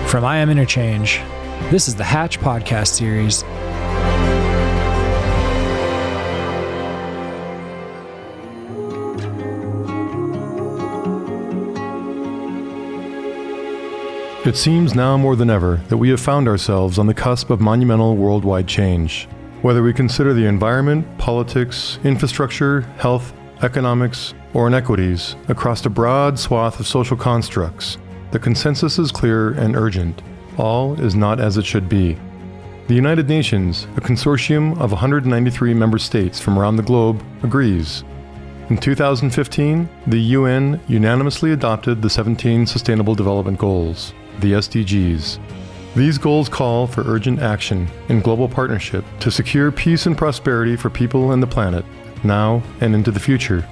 From I Am Interchange, this is the Hatch podcast series. It seems now more than ever that we have found ourselves on the cusp of monumental worldwide change. Whether we consider the environment, politics, infrastructure, health, economics, or inequities across a broad swath of social constructs, the consensus is clear and urgent. All is not as it should be. The United Nations, a consortium of 193 member states from around the globe, agrees. In 2015, the UN unanimously adopted the 17 Sustainable Development Goals, the SDGs. These goals call for urgent action in global partnership to secure peace and prosperity for people and the planet, now and into the future.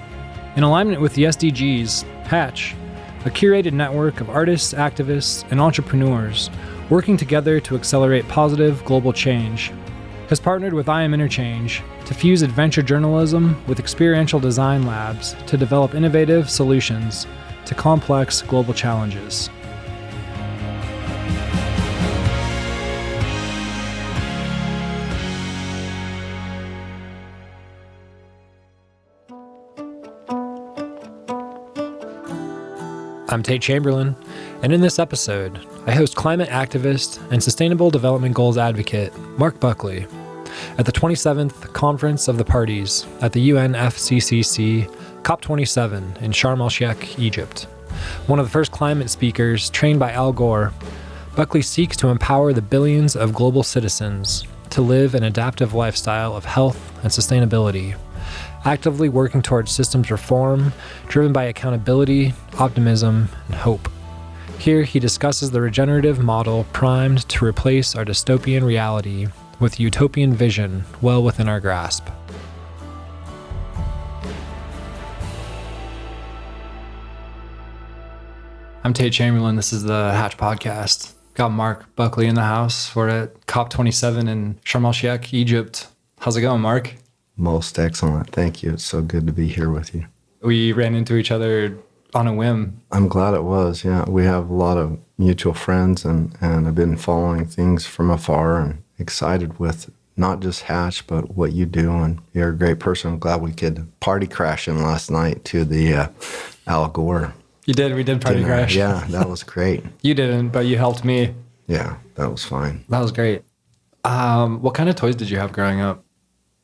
In alignment with the SDGs, Hatch, a curated network of artists, activists, and entrepreneurs working together to accelerate positive global change, has partnered with I Am Interchange to fuse adventure journalism with experiential design labs to develop innovative solutions to complex global challenges. I'm Tate Chamberlin, and in this episode, I host climate activist and Sustainable Development Goals advocate Marc Buckley at the 27th Conference of the Parties at the UNFCCC COP27 in Sharm El-Sheikh, Egypt. One of the first climate speakers trained by Al Gore, Buckley seeks to empower the billions of global citizens to live an adaptive lifestyle of health and sustainability, actively working towards systems reform driven by accountability, optimism, and hope. Here he discusses the regenerative model primed to replace our dystopian reality with utopian vision well within our grasp. I'm Tate Chamberlin. This is the Hatch podcast. Got Marc Buckley in the house. We're at COP27 in Sharm El-Sheikh, Egypt. How's it going, Marc? Most excellent. Thank you. It's so good to be here with you. We ran into each other on a whim. I'm glad it was. Yeah, we have a lot of mutual friends, and I've been following things from afar and excited with not just Hatch, but what you do. And you're a great person. I'm glad we could party crash in last night to the Al Gore. You did. We did party crash. Yeah, that was great. You didn't, but you helped me. Yeah, that was fine. That was great. What kind of toys did you have growing up?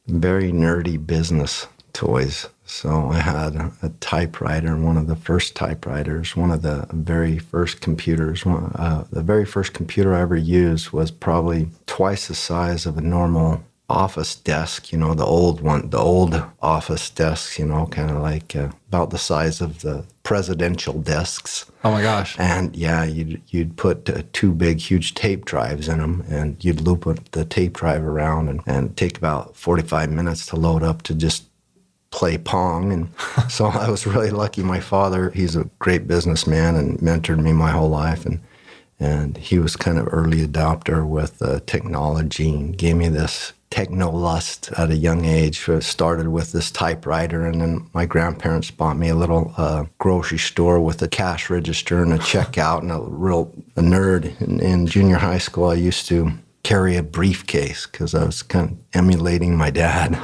Very nerdy business toys. So I had a typewriter, one of the first typewriters, one of the very first computers. The very first computer I ever used was probably twice the size of a normal office desk, the old one, the old office desks, kind of like about the size of the presidential desks. Oh my gosh. And yeah, you'd put two big, huge tape drives in them, and you'd loop the tape drive around and take about 45 minutes to load up to just play Pong. And so I was really lucky. My father, he's a great businessman and mentored me my whole life. And he was kind of early adopter with technology and gave me this techno-lust at a young age. It started with this typewriter, and then my grandparents bought me a little grocery store with a cash register and a checkout, and a nerd. In junior high school, I used to carry a briefcase because I was kind of emulating my dad.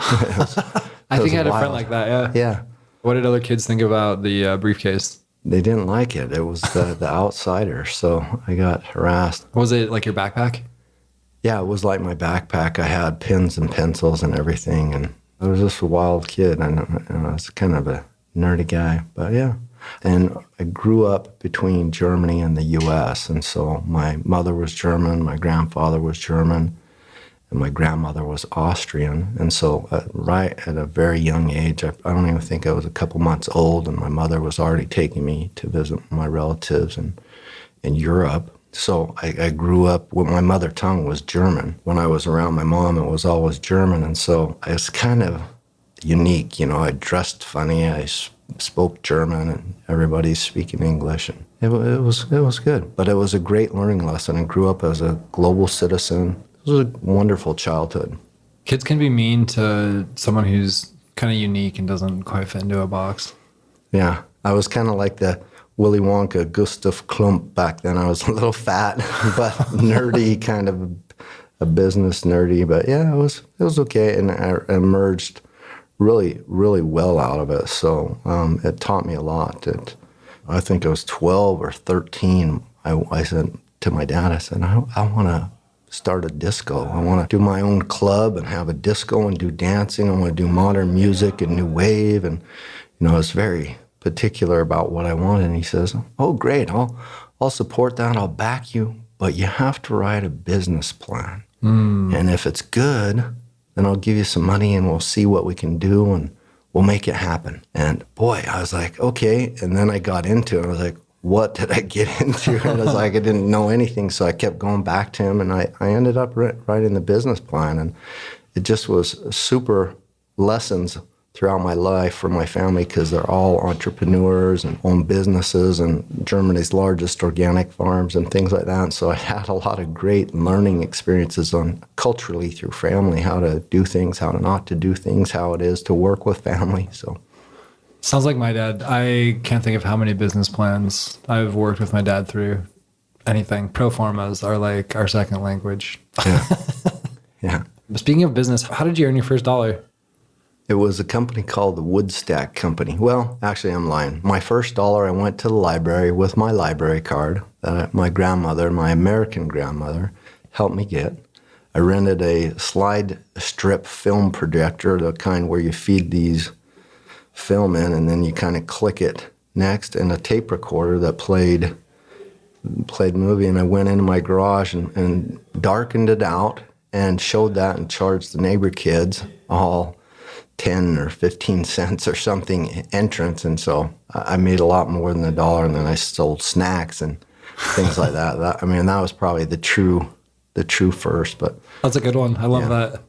I think I had a friend like that, yeah. Yeah. What did other kids think about the briefcase? They didn't like it. It was the outsider, so I got harassed. Was it like your backpack? Yeah, it was like my backpack. I had pens and pencils and everything, and I was just a wild kid, and I was kind of a nerdy guy, but yeah. And I grew up between Germany and the U.S., and so my mother was German, my grandfather was German, and my grandmother was Austrian. And so right at a very young age, I don't even think I was a couple months old, and my mother was already taking me to visit my relatives in Europe. So I grew up, my mother tongue was German. When I was around my mom, it was always German. And so I was kind of unique. I dressed funny. I spoke German, and everybody's speaking English. And it was good. But it was a great learning lesson. I grew up as a global citizen. It was a wonderful childhood. Kids can be mean to someone who's kind of unique and doesn't quite fit into a box. Yeah. I was kind of like the Willy Wonka, Gustav Klump back then. I was a little fat, but nerdy, kind of a business nerdy. But yeah, it was okay, and I emerged really, really well out of it. So it taught me a lot. I think I was 12 or 13. I said to my dad, I said, I want to start a disco. I want to do my own club and have a disco and do dancing. I want to do modern music and new wave. And, I was very particular about what I wanted. And he says, oh, great. I'll support that. I'll back you. But you have to write a business plan. And if it's good, then I'll give you some money and we'll see what we can do and we'll make it happen. And boy, I was like, okay. And then I got into it. I was like, what did I get into? And it was like I didn't know anything. So I kept going back to him, and I ended up writing the business plan. And it just was super lessons throughout my life for my family, because they're all entrepreneurs and own businesses and Germany's largest organic farms and things like that. And so I had a lot of great learning experiences on culturally through family, how to do things, how not to do things, how it is to work with family. So sounds like my dad. I can't think of how many business plans I've worked with my dad through. Anything. Pro formas are like our second language. Yeah. Yeah. But speaking of business, how did you earn your first dollar? It was a company called the Woodstack Company. Well, actually, I'm lying. My first dollar, I went to the library with my library card that my grandmother, my American grandmother, helped me get. I rented a slide strip film projector, the kind where you feed these film in and then you kind of click it next, and a tape recorder that played movie. And I went into my garage and darkened it out and showed that and charged the neighbor kids all 10 or 15 cents or something entrance. And so I made a lot more than $1, and then I sold snacks and things like that. That was probably the true first. But that's a good one. I love that.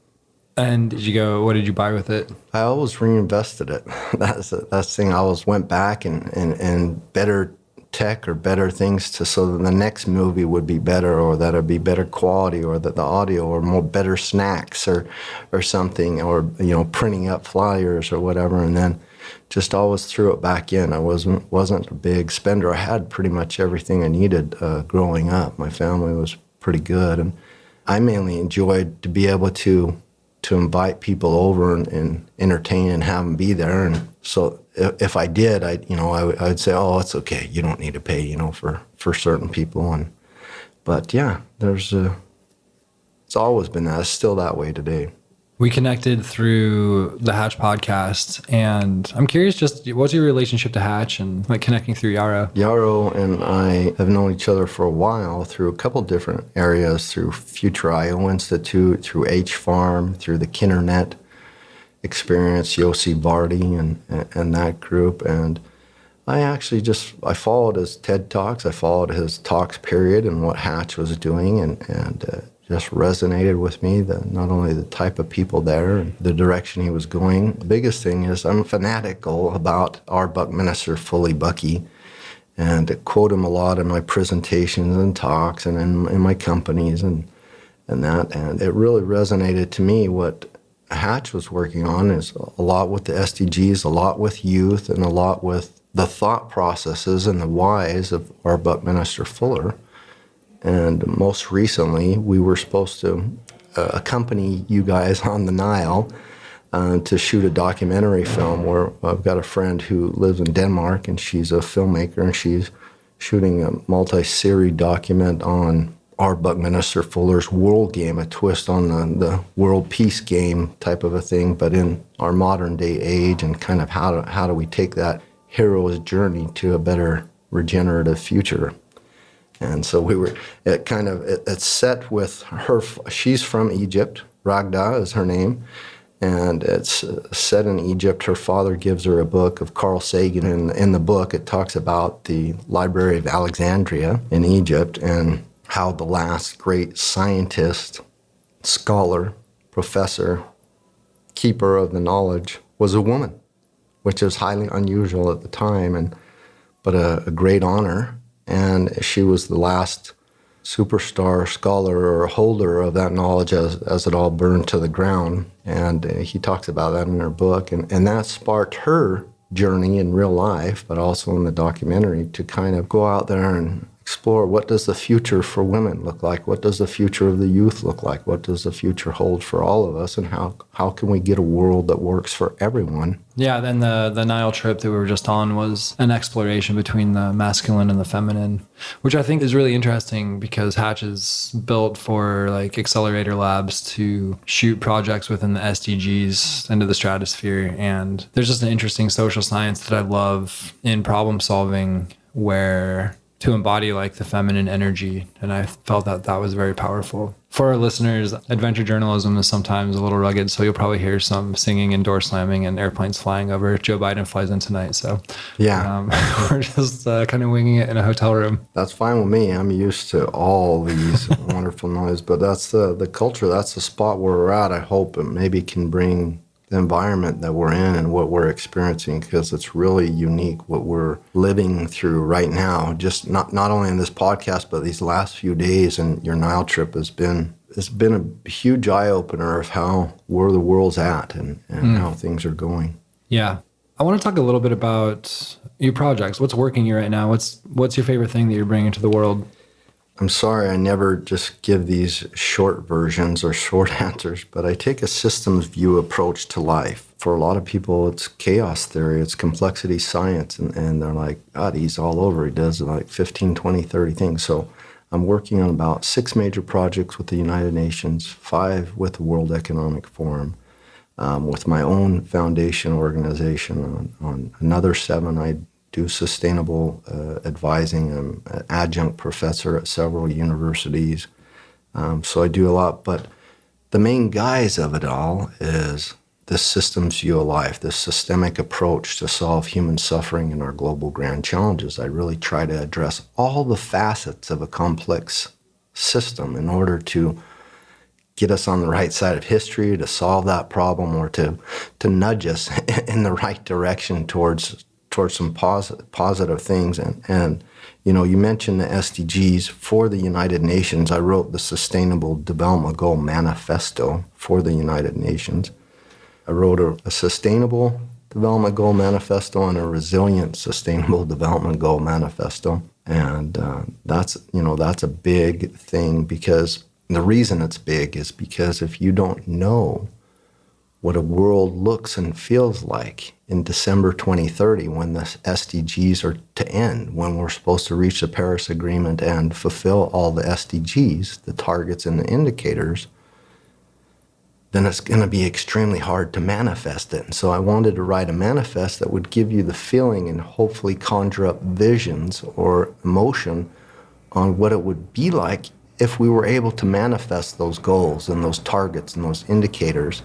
And what did you buy with it? I always reinvested it. That's the thing. I always went back and better tech or better things so that the next movie would be better, or that it'd be better quality, or that the audio, or more better snacks or something, or printing up flyers or whatever, and then just always threw it back in. I wasn't a big spender. I had pretty much everything I needed growing up. My family was pretty good, and I mainly enjoyed to be able to invite people over and entertain and have them be there. And so if I did, I'd say, oh, it's okay. You don't need to pay, for certain people. But yeah, it's always been that. It's still that way today. We connected through the Hatch podcast, and I'm curious, just what's your relationship to Hatch and like connecting through Yarrow? Yarrow and I have known each other for a while through a couple different areas, through Future IO Institute, through H Farm, through the Kinternet experience, Yossi Vardy and that group. And I actually I followed his TED Talks. I followed his talks period and what Hatch was doing, and just resonated with me, not only the type of people there and the direction he was going. The biggest thing is I'm fanatical about our Buckminster Fully Bucky, and I quote him a lot in my presentations and talks and in my companies and that. And it really resonated to me. What Hatch was working on is a lot with the SDGs, a lot with youth, and a lot with the thought processes and the whys of our Buckminster Fuller. And most recently, we were supposed to accompany you guys on the Nile to shoot a documentary film, where I've got a friend who lives in Denmark, and she's a filmmaker, and she's shooting a multi-series document on our Buckminster Fuller's world game, a twist on the world peace game type of a thing, but in our modern day age, and kind of how do we take that hero's journey to a better regenerative future. And so it's set with her. She's from Egypt. Ragda is her name. And it's set in Egypt. Her father gives her a book of Carl Sagan. And in the book, it talks about the Library of Alexandria in Egypt and how the last great scientist, scholar, professor, keeper of the knowledge was a woman, which is highly unusual at the time, but a great honor. And she was the last superstar scholar or holder of that knowledge as it all burned to the ground. And he talks about that in her book. And that sparked her journey in real life, but also in the documentary, to kind of go out there and explore, what does the future for women look like? What does the future of the youth look like? What does the future hold for all of us? And how can we get a world that works for everyone? Yeah, then the Nile trip that we were just on was an exploration between the masculine and the feminine, which I think is really interesting because Hatch is built for like accelerator labs to shoot projects within the SDGs into the stratosphere. And there's just an interesting social science that I love in problem solving where to embody like the feminine energy. And I felt that that was very powerful. For our listeners, adventure journalism is sometimes a little rugged, so you'll probably hear some singing and door slamming and airplanes flying over. Joe Biden flies in tonight, so yeah, we're just kind of winging it in a hotel room. That's fine with me. I'm used to all these wonderful noise, but that's the culture. That's the spot where we're at. I hope it maybe can bring the environment that we're in and what we're experiencing, because it's really unique what we're living through right now. Just not only in this podcast, but these last few days, and your Nile trip it's been a huge eye opener of where the world's at and how things are going. Yeah. I want to talk a little bit about your projects. What's working you right now? What's your favorite thing that you're bringing to the world? I'm sorry, I never just give these short versions or short answers, but I take a systems view approach to life. For a lot of people, it's chaos theory, it's complexity science, and they're like, God, he's all over. He does like 15, 20, 30 things. So I'm working on about 6 major projects with the United Nations, 5 with the World Economic Forum, with my own foundation organization on another 7. I do sustainable advising. I'm an adjunct professor at several universities. So I do a lot. But the main guise of it all is this systems view of life, this systemic approach to solve human suffering and our global grand challenges. I really try to address all the facets of a complex system in order to get us on the right side of history, to solve that problem, or to nudge us in the right direction towards some positive things. And you know, you mentioned the SDGs. For the United Nations, I wrote the Sustainable Development Goal Manifesto for the United Nations. I wrote a Sustainable Development Goal Manifesto and a Resilient Sustainable Development Goal Manifesto. And that's a big thing, because the reason it's big is because if you don't know what a world looks and feels like in December 2030, when the SDGs are to end, when we're supposed to reach the Paris Agreement and fulfill all the SDGs, the targets and the indicators, then it's going to be extremely hard to manifest it. And so I wanted to write a manifest that would give you the feeling and hopefully conjure up visions or emotion on what it would be like if we were able to manifest those goals and those targets and those indicators.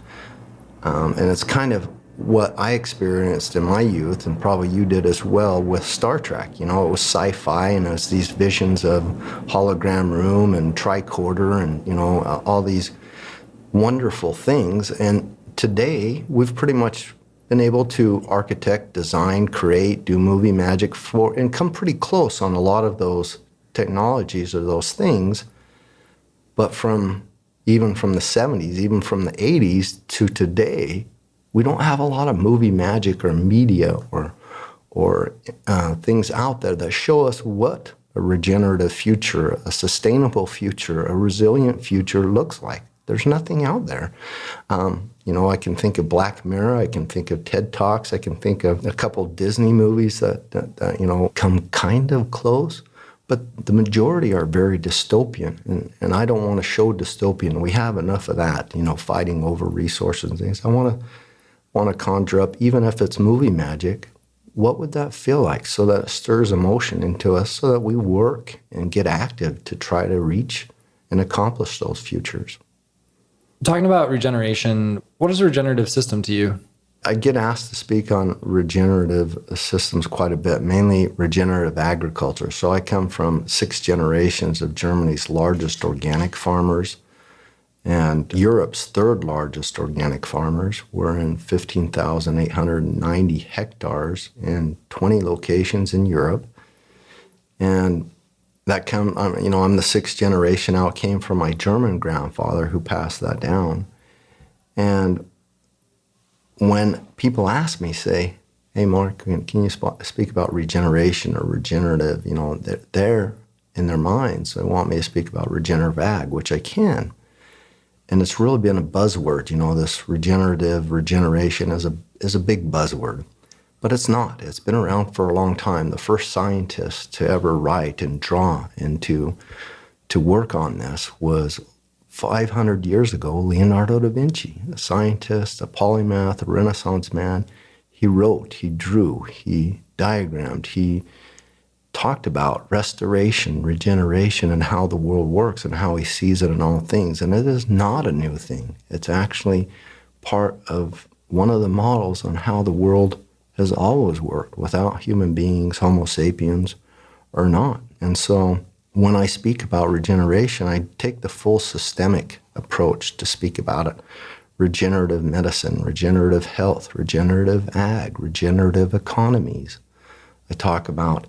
And it's kind of what I experienced in my youth, and probably you did as well with Star Trek. You know, it was sci-fi, and it was these visions of hologram room and tricorder and, you know, all these wonderful things. And today, we've pretty much been able to architect, design, create, do movie magic for, and come pretty close on a lot of those technologies or those things. But even from the 70s, even from the 80s to today, we don't have a lot of movie magic or media or things out there that show us what a regenerative future, a sustainable future, a resilient future looks like. There's nothing out there. You know, I can think of Black Mirror, I can think of TED Talks, I can think of a couple Disney movies that you know, come kind of close. But the majority are very dystopian, and I don't want to show dystopian. We have enough of that, you know, fighting over resources and things. I want to conjure up, even if it's movie magic, what would that feel like, so that it stirs emotion into us, so that we work and get active to try to reach and accomplish those futures. Talking about regeneration, what is a regenerative system to you? I get asked to speak on regenerative systems quite a bit, mainly regenerative agriculture. So I come from 6 generations of Germany's largest organic farmers and Europe's 3rd largest organic farmers. We're in 15,890 hectares in 20 locations in Europe. And that I'm the 6th generation out, came from my German grandfather who passed that down. And when people ask me, say, hey, Mark, can you speak about regeneration or regenerative? You know, they're in their minds. They want me to speak about regenerative ag, which I can. And it's really been a buzzword. You know, this regenerative, regeneration is a big buzzword. But it's not. It's been around for a long time. The first scientist to ever write and draw and to work on this was 500 years ago, Leonardo da Vinci, a scientist, a polymath, a Renaissance man. He wrote, he drew, he diagrammed, he talked about restoration, regeneration, and how the world works and how he sees it in all things. And it is not a new thing. It's actually part of one of the models on how the world has always worked without human beings, Homo sapiens, or not. And so when I speak about regeneration, I take the full systemic approach to speak about it. Regenerative medicine, regenerative health, regenerative ag, regenerative economies. I talk about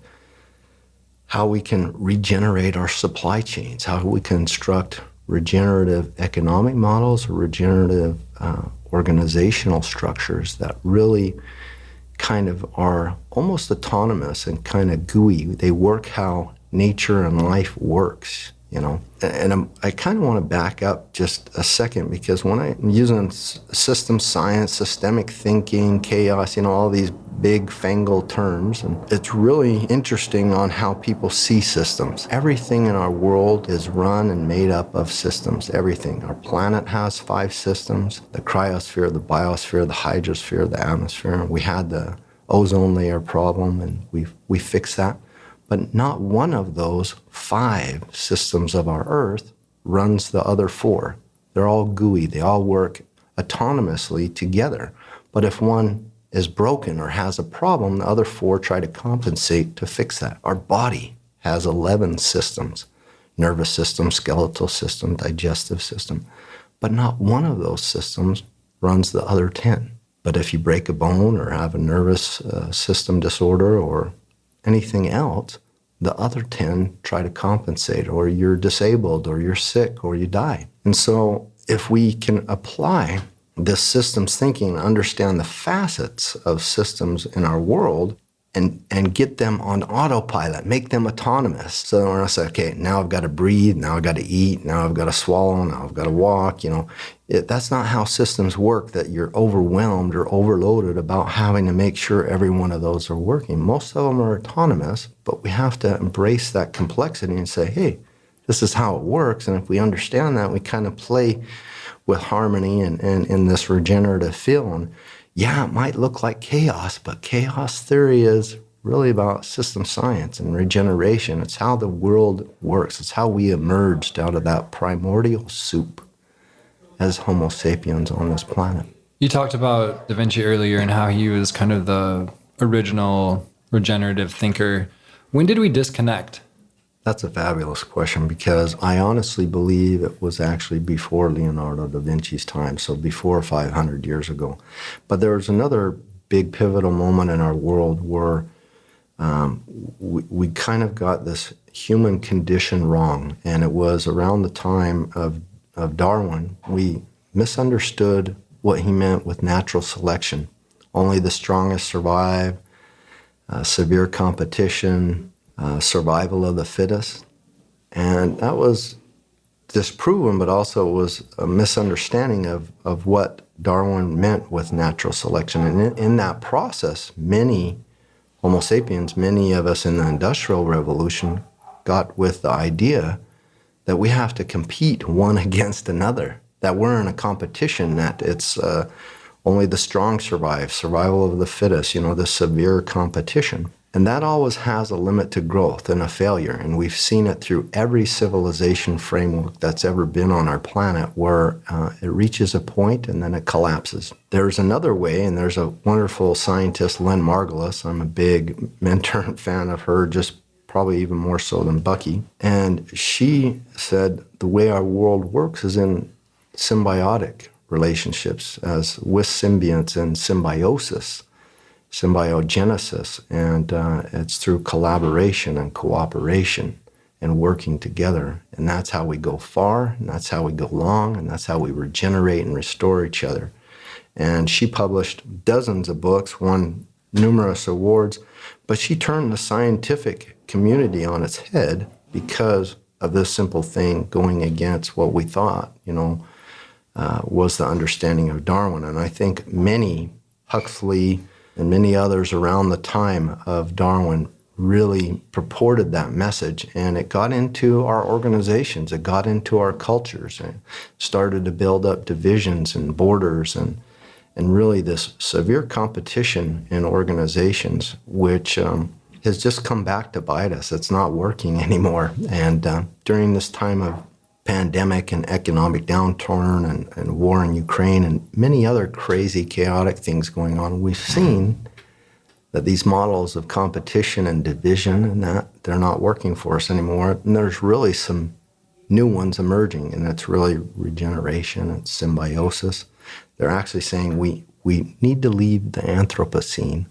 how we can regenerate our supply chains, how we construct regenerative economic models or regenerative organizational structures that really kind of are almost autonomous and kind of gooey. They work how nature and life works, you know. And I kind of want to back up just a second, because when I'm using system science, systemic thinking, chaos, you know, all these big fangled terms, and it's really interesting on how people see systems. Everything in our world is run and made up of systems, everything. Our planet has 5 systems: the cryosphere, the biosphere, the hydrosphere, the atmosphere. We had the ozone layer problem, and we fixed that. But not one of those 5 systems of our Earth runs the other 4. They're all gooey. They all work autonomously together. But if one is broken or has a problem, the other 4 try to compensate to fix that. Our body has 11 systems: nervous system, skeletal system, digestive system. But not one of those systems runs the other 10. But if you break a bone or have a nervous system disorder or anything else, the other 10 try to compensate, or you're disabled, or you're sick, or you die. And so if we can apply this systems thinking and understand the facets of systems in our world and get them on autopilot, make them autonomous. So when I say, okay, now I've got to breathe, now I've got to eat, now I've got to swallow, now I've got to walk, you know. That's not how systems work, that you're overwhelmed or overloaded about having to make sure every one of those are working. Most of them are autonomous, but we have to embrace that complexity and say, hey, this is how it works. And if we understand that, we kind of play with harmony and in this regenerative field. And yeah, it might look like chaos, but chaos theory is really about system science and regeneration. It's how the world works. It's how we emerged out of that primordial soup as Homo sapiens on this planet. You talked about Da Vinci earlier and how he was kind of the original regenerative thinker. When did we disconnect? That's a fabulous question, because I honestly believe it was actually before Leonardo da Vinci's time, so before 500 years ago. But there was another big pivotal moment in our world where we kind of got this human condition wrong, and it was around the time of Darwin. We misunderstood what he meant with natural selection. Only the strongest survive, severe competition, survival of the fittest. And that was disproven, but also was a misunderstanding of what Darwin meant with natural selection. And in that process, many Homo sapiens, many of us in the Industrial Revolution, got with the idea that we have to compete one against another, that we're in a competition, that it's only the strong survive, survival of the fittest, you know, the severe competition. And that always has a limit to growth and a failure. And we've seen it through every civilization framework that's ever been on our planet, where it reaches a point and then it collapses. There's another way, and there's a wonderful scientist, Lynn Margulis. I'm a big mentor and fan of her, just probably even more so than Bucky. And she said the way our world works is in symbiotic relationships, as with symbionts and symbiosis, symbiogenesis, and it's through collaboration and cooperation and working together. And that's how we go far, and that's how we go long, and that's how we regenerate and restore each other. And she published dozens of books. One numerous awards, but she turned the scientific community on its head because of this simple thing going against what we thought, was the understanding of Darwin. And I think many, Huxley and many others around the time of Darwin, really purported that message, and it got into our organizations, it got into our cultures, and started to build up divisions and borders and really this severe competition in organizations, which has just come back to bite us. It's not working anymore. And during this time of pandemic and economic downturn and war in Ukraine and many other crazy, chaotic things going on, we've seen that these models of competition and division and that they're not working for us anymore. And there's really some new ones emerging, and it's really regeneration and symbiosis. They're actually saying we need to leave the Anthropocene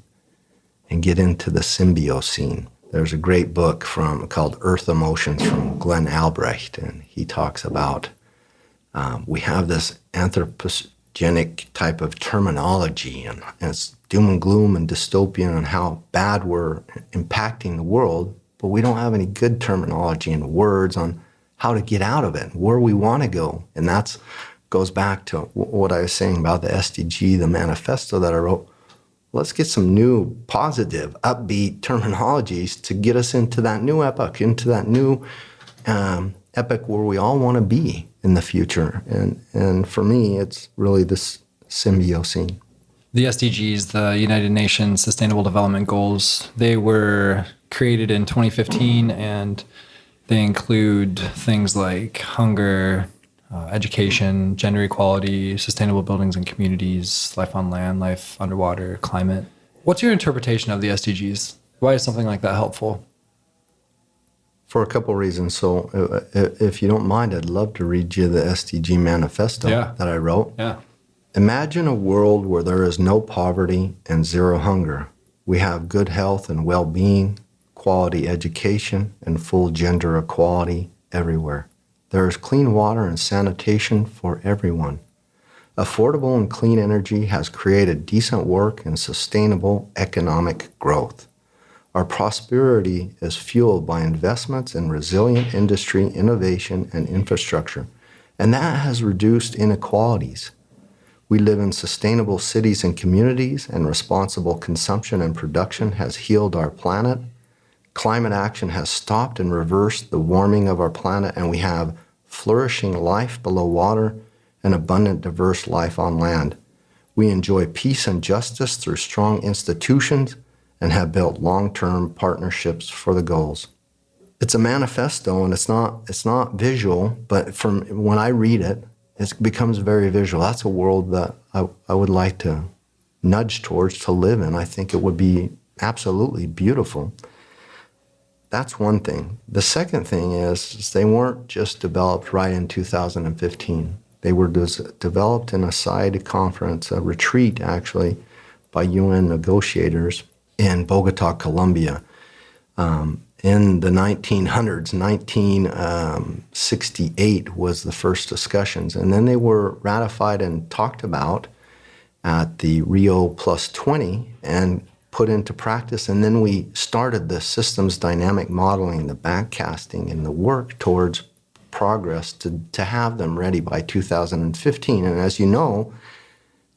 and get into the Symbiocene. There's a great book called Earth Emotions from Glenn Albrecht, and he talks about we have this anthropogenic type of terminology, and it's doom and gloom and dystopian and how bad we're impacting the world, but we don't have any good terminology and words on how to get out of it, where we want to go. And that goes back to what I was saying about the SDG, the manifesto that I wrote. Let's get some new, positive, upbeat terminologies to get us into that new epoch, into that new epoch where we all want to be in the future. And for me, it's really this Symbiocene. The SDGs, the United Nations Sustainable Development Goals, they were created in 2015, and they include things like hunger, education, gender equality, sustainable buildings and communities, life on land, life underwater, climate. What's your interpretation of the SDGs? Why is something like that helpful? For a couple of reasons. So if you don't mind, I'd love to read you the SDG manifesto that I wrote. Yeah. Imagine a world where there is no poverty and zero hunger. We have good health and well-being, quality education, and full gender equality everywhere. There is clean water and sanitation for everyone. Affordable and clean energy has created decent work and sustainable economic growth. Our prosperity is fueled by investments in resilient industry, innovation, and infrastructure, and that has reduced inequalities. We live in sustainable cities and communities, and responsible consumption and production has healed our planet. Climate action has stopped and reversed the warming of our planet, and we have flourishing life below water and abundant, diverse life on land. We enjoy peace and justice through strong institutions and have built long-term partnerships for the goals. It's a manifesto, and it's not visual, but from when I read it, it becomes very visual. That's a world that I would like to nudge towards to live in. I think it would be absolutely beautiful. That's one thing. The second thing is they weren't just developed right in 2015. They were developed in a side conference, a retreat actually, by UN negotiators in Bogota, Colombia. In the 1900s, 1968 was the first discussions, and then they were ratified and talked about at the Rio +20 and put into practice. And then we started the systems dynamic modeling, the backcasting, and the work towards progress to have them ready by 2015. And as you know,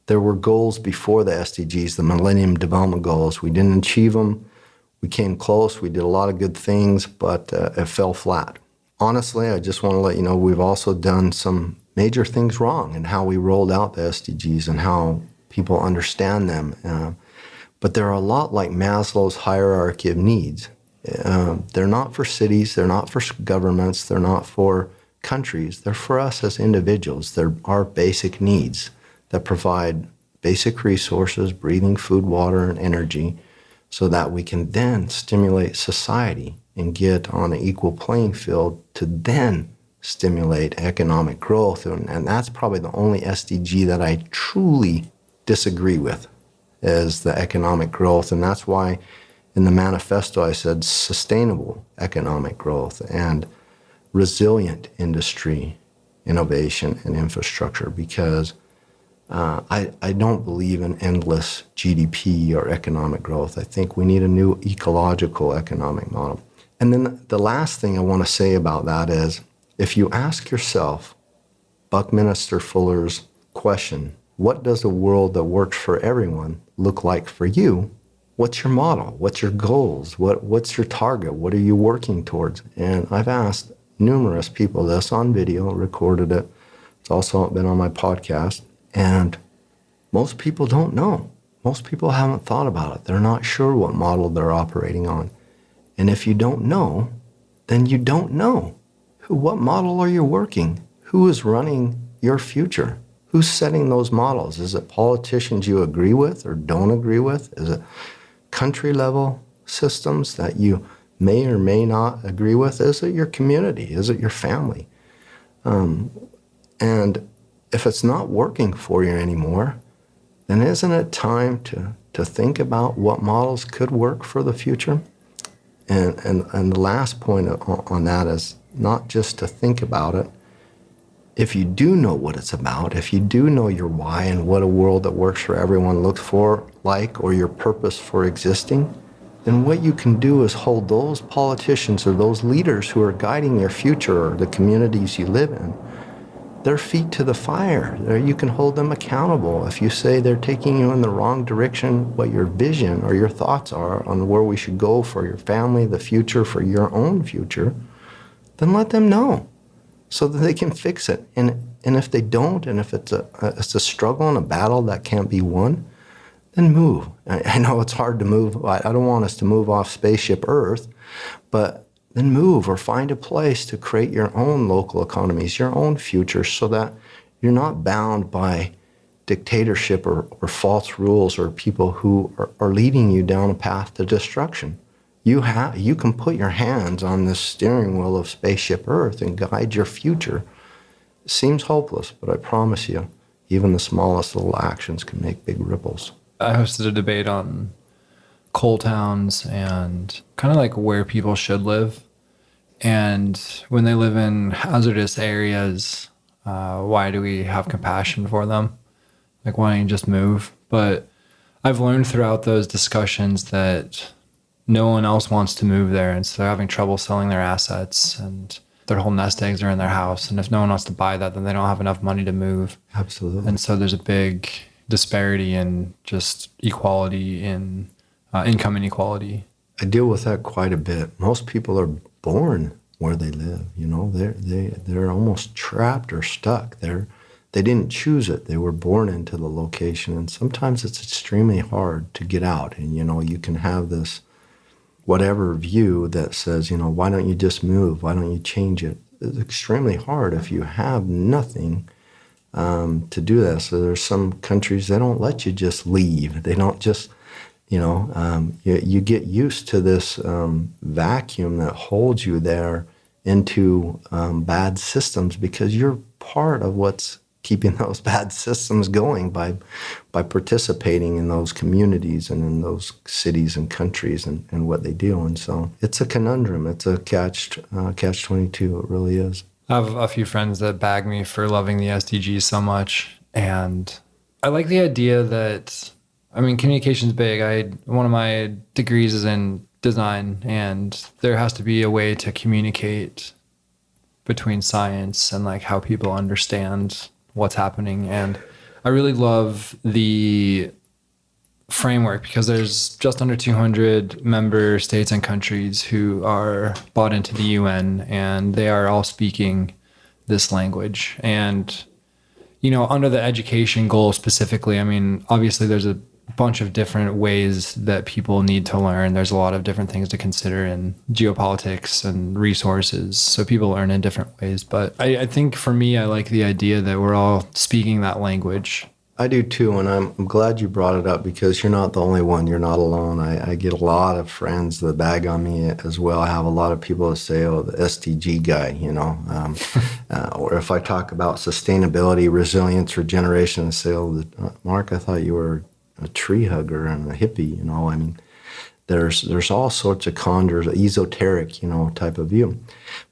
there were goals before the SDGs, the Millennium Development Goals. We didn't achieve them. We came close, we did a lot of good things, but it fell flat. Honestly, I just want to let you know we've also done some major things wrong in how we rolled out the SDGs and how people understand them. But they're a lot like Maslow's hierarchy of needs. They're not for cities, they're not for governments, they're not for countries. They're for us as individuals. They're our basic needs that provide basic resources, breathing, food, water, and energy, so that we can then stimulate society and get on an equal playing field to then stimulate economic growth. And that's probably the only SDG that I truly disagree with, is the economic growth. And that's why in the manifesto I said sustainable economic growth and resilient industry, innovation, and infrastructure, because I don't believe in endless GDP or economic growth. I think we need a new ecological economic model. And then the last thing I want to say about that is, if you ask yourself Buckminster Fuller's question, what does a world that works for everyone look like for you? What's your model? What's your goals? What's your target? What are you working towards? And I've asked numerous people this on video, recorded it. It's also been on my podcast. And most people don't know. Most people haven't thought about it. They're not sure what model they're operating on. And if you don't know, then you don't know. What model are you working? Who is running your future? Who's setting those models? Is it politicians you agree with or don't agree with? Is it country level systems that you may or may not agree with? Is it your community? Is it your family? And if it's not working for you anymore, then isn't it time to think about what models could work for the future? And the last point on that is not just to think about it. If you do know what it's about, if you do know your why and what a world that works for everyone looks for like, or your purpose for existing, then what you can do is hold those politicians or those leaders who are guiding your future or the communities you live in, their feet to the fire. You can hold them accountable. If you say they're taking you in the wrong direction, what your vision or your thoughts are on where we should go for your family, the future, for your own future, then let them know so that they can fix it. And if they don't, and if it's a struggle and a battle that can't be won, then move. I know it's hard to move. I don't want us to move off spaceship Earth, but then move or find a place to create your own local economies, your own future, so that you're not bound by dictatorship or false rules or people who are leading you down a path to destruction. You can put your hands on this steering wheel of spaceship Earth and guide your future. It seems hopeless, but I promise you, even the smallest little actions can make big ripples. I hosted a debate on coal towns and kind of like where people should live. And when they live in hazardous areas, why do we have compassion for them? Like, why don't you just move? But I've learned throughout those discussions that no one else wants to move there, and so they're having trouble selling their assets, and their whole nest eggs are in their house. And if no one wants to buy that, then they don't have enough money to move. Absolutely. And so there's a big disparity in just equality in income inequality. I deal with that quite a bit. Most people are born where they live. You know, they're almost trapped or stuck. They didn't choose it. They were born into the location, and sometimes it's extremely hard to get out. And you know, you can have this whatever view that says, you know, why don't you just move? Why don't you change it? It's extremely hard if you have nothing to do that. So there's some countries, they don't let you just leave. They don't just, you know, you get used to this vacuum that holds you there into bad systems because you're part of what's keeping those bad systems going by participating in those communities and in those cities and countries and what they do. And so it's a conundrum. It's a catch-22. It really is. I have a few friends that bag me for loving the SDGs so much. And I like the idea that, I mean, communication's big. One of my degrees is in design, and there has to be a way to communicate between science and like how people understand what's happening. And I really love the framework because there's just under 200 member states and countries who are bought into the UN, and they are all speaking this language. And, you know, under the education goal specifically, I mean, obviously there's a bunch of different ways that people need to learn. There's a lot of different things to consider in geopolitics and resources. So people learn in different ways. But I think for me, I like the idea that we're all speaking that language. I do too, and I'm glad you brought it up because you're not the only one. You're not alone. I get a lot of friends that bag on me as well. I have a lot of people that say, oh, the SDG guy, you know. Or if I talk about sustainability, resilience, regeneration, and say, oh, Mark, I thought you were a tree hugger and a hippie, you know. I mean, there's all sorts of conjures, esoteric, you know, type of view.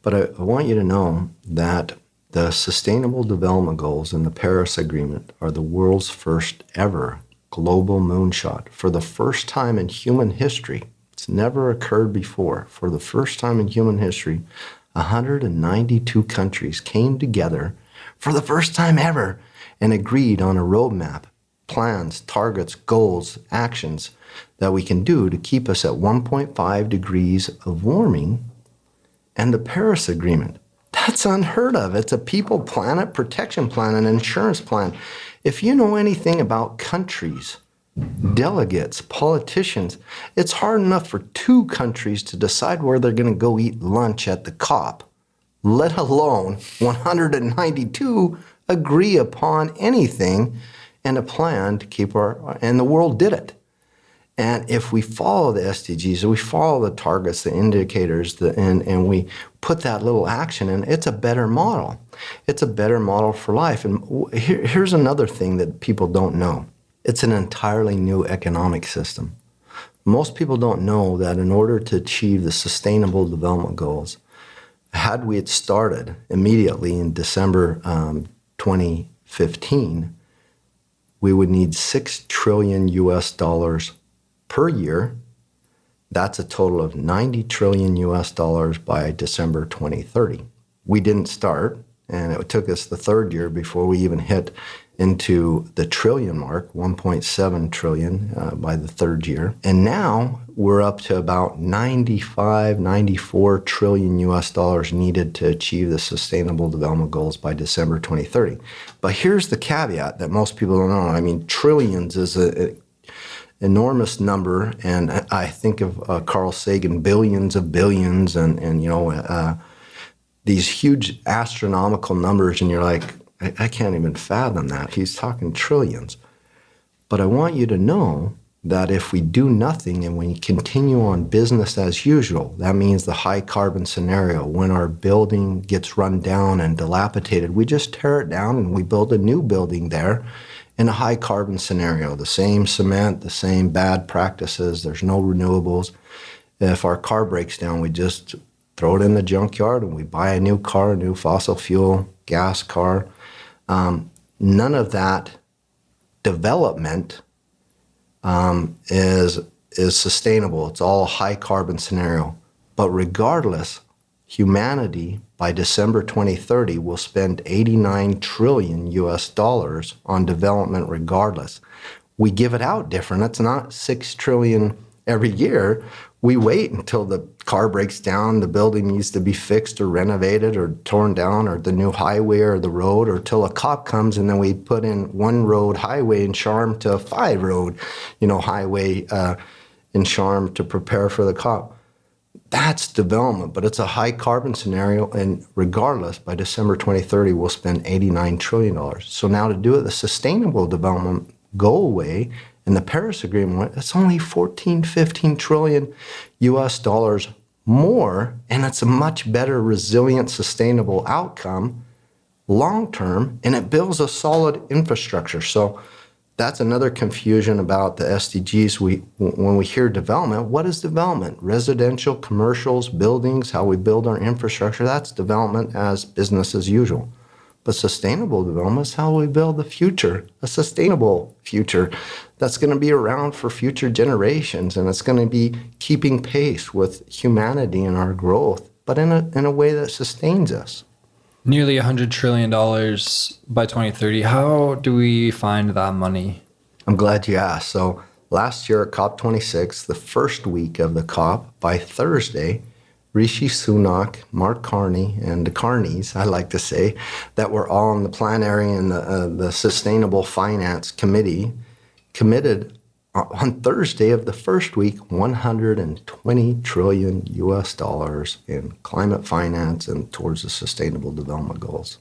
But I want you to know that The Sustainable Development Goals and the Paris Agreement are the world's first ever global moonshot. For the first time in human history, it's never occurred before, for the first time in human history, 192 countries came together for the first time ever and agreed on a roadmap, plans, targets, goals, actions that we can do to keep us at 1.5 degrees of warming. And the Paris Agreement, that's unheard of. It's a people planet protection plan, an insurance plan. If you know anything about countries, delegates, politicians, it's hard enough for two countries to decide where they're going to go eat lunch at the COP, let alone 192 agree upon anything and a plan to keep and the world did it. And if we follow the SDGs, we follow the targets, the indicators, and we put that little action in, it's a better model. It's a better model for life. And here's another thing that people don't know. It's an entirely new economic system. Most people don't know that in order to achieve the Sustainable Development Goals, had we had started immediately in December 2015, we would need $6 trillion per year. That's a total of $90 trillion by December 2030. We didn't start, and it took us the third year before we even hit into the trillion mark, 1.7 trillion by the third year. And now we're up to about 94 trillion needed to achieve the Sustainable Development Goals by December 2030. But here's the caveat that most people don't know. I mean, trillions is an enormous number, and I think of Carl Sagan, billions of billions, and these huge astronomical numbers, and you're like, I can't even fathom that. He's talking trillions. But I want you to know that if we do nothing and we continue on business as usual, that means the high carbon scenario, when our building gets run down and dilapidated, we just tear it down and we build a new building there in a high carbon scenario. The same cement, the same bad practices, there's no renewables. If our car breaks down, we just throw it in the junkyard and we buy a new car, a new fossil fuel gas car. None of that development is sustainable. It's all a high carbon scenario. But regardless, humanity by December 2030 will spend $89 trillion on development regardless. We give it out different. It's not $6 trillion every year. We wait until the car breaks down, the building needs to be fixed or renovated or torn down, or the new highway or the road, or till a COP comes, and then we put in one road highway in Sharm to a 5 road, highway in Sharm to prepare for the COP. That's development, but it's a high carbon scenario, and regardless, by December 2030, we'll spend $89 trillion. So now to do it the Sustainable Development Goal way, in the Paris Agreement, it's only 15 trillion more, and it's a much better, resilient, sustainable outcome long-term, and it builds a solid infrastructure. So that's another confusion about the SDGs. When we hear development, what is development? Residential, commercials, buildings, how we build our infrastructure, that's development as business as usual. But sustainable development is how we build the future, a sustainable future that's going to be around for future generations, and it's going to be keeping pace with humanity and our growth, but in a way that sustains us. Nearly $100 trillion by 2030. How do we find that money? I'm glad you asked. So last year at COP26, the first week of the COP, by Thursday, Rishi Sunak, Mark Carney, and the Carneys, I like to say, that were all on the plenary and the Sustainable Finance Committee, committed on Thursday of the first week $120 trillion in climate finance and towards the Sustainable Development Goals.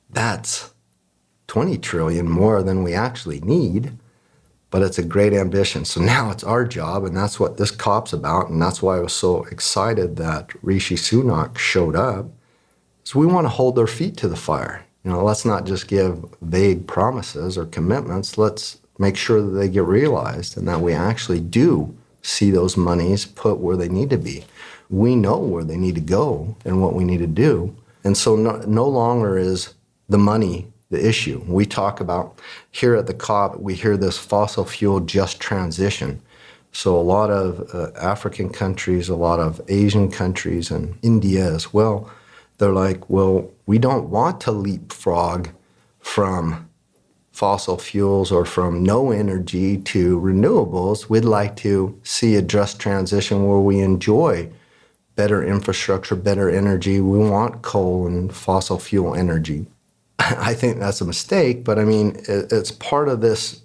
That's 20 trillion more than we actually need, but it's a great ambition. So now it's our job, and that's what this COP's about, and that's why I was so excited that Rishi Sunak showed up. So we want to hold their feet to the fire. Let's not just give vague promises or commitments. Let's make sure that they get realized and that we actually do see those monies put where they need to be. We know where they need to go and what we need to do, And so no longer is the money the issue. We talk about, here at the COP, we hear this fossil fuel just transition. So a lot of African countries, a lot of Asian countries, and India as well, they're like, well, we don't want to leapfrog from fossil fuels or from no energy to renewables. We'd like to see a just transition where we enjoy better infrastructure, better energy. We want coal and fossil fuel energy. I think that's a mistake, but I mean, it's part of this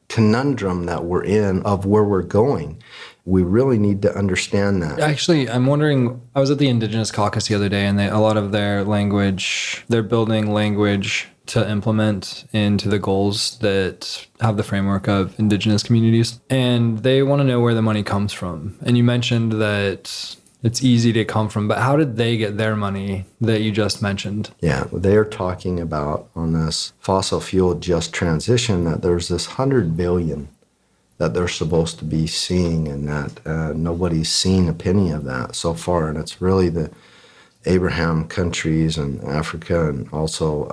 conundrum that we're in of where we're going. We really need to understand that. Actually, I'm wondering, I was at the Indigenous Caucus the other day, and a lot of their language, they're building language to implement into the goals that have the framework of Indigenous communities. And they want to know where the money comes from. And you mentioned that it's easy to come from, but how did they get their money that you just mentioned? Yeah, they're talking about on this fossil fuel just transition that there's this 100 billion that they're supposed to be seeing, and that nobody's seen a penny of that so far. And it's really the Abraham countries and Africa and also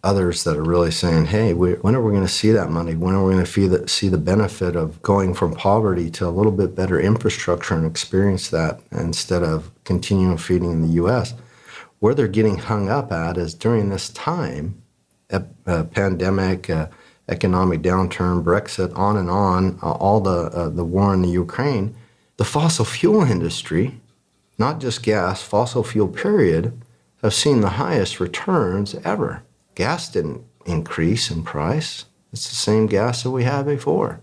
others that are really saying, hey, when are we going to see that money? When are we going to see the benefit of going from poverty to a little bit better infrastructure and experience that instead of continuing feeding in the U.S.? Where they're getting hung up at is during this time, pandemic, economic downturn, Brexit, on and on, all the war in the Ukraine, the fossil fuel industry, not just gas, fossil fuel period, have seen the highest returns ever. Gas didn't increase in price. It's the same gas that we had before.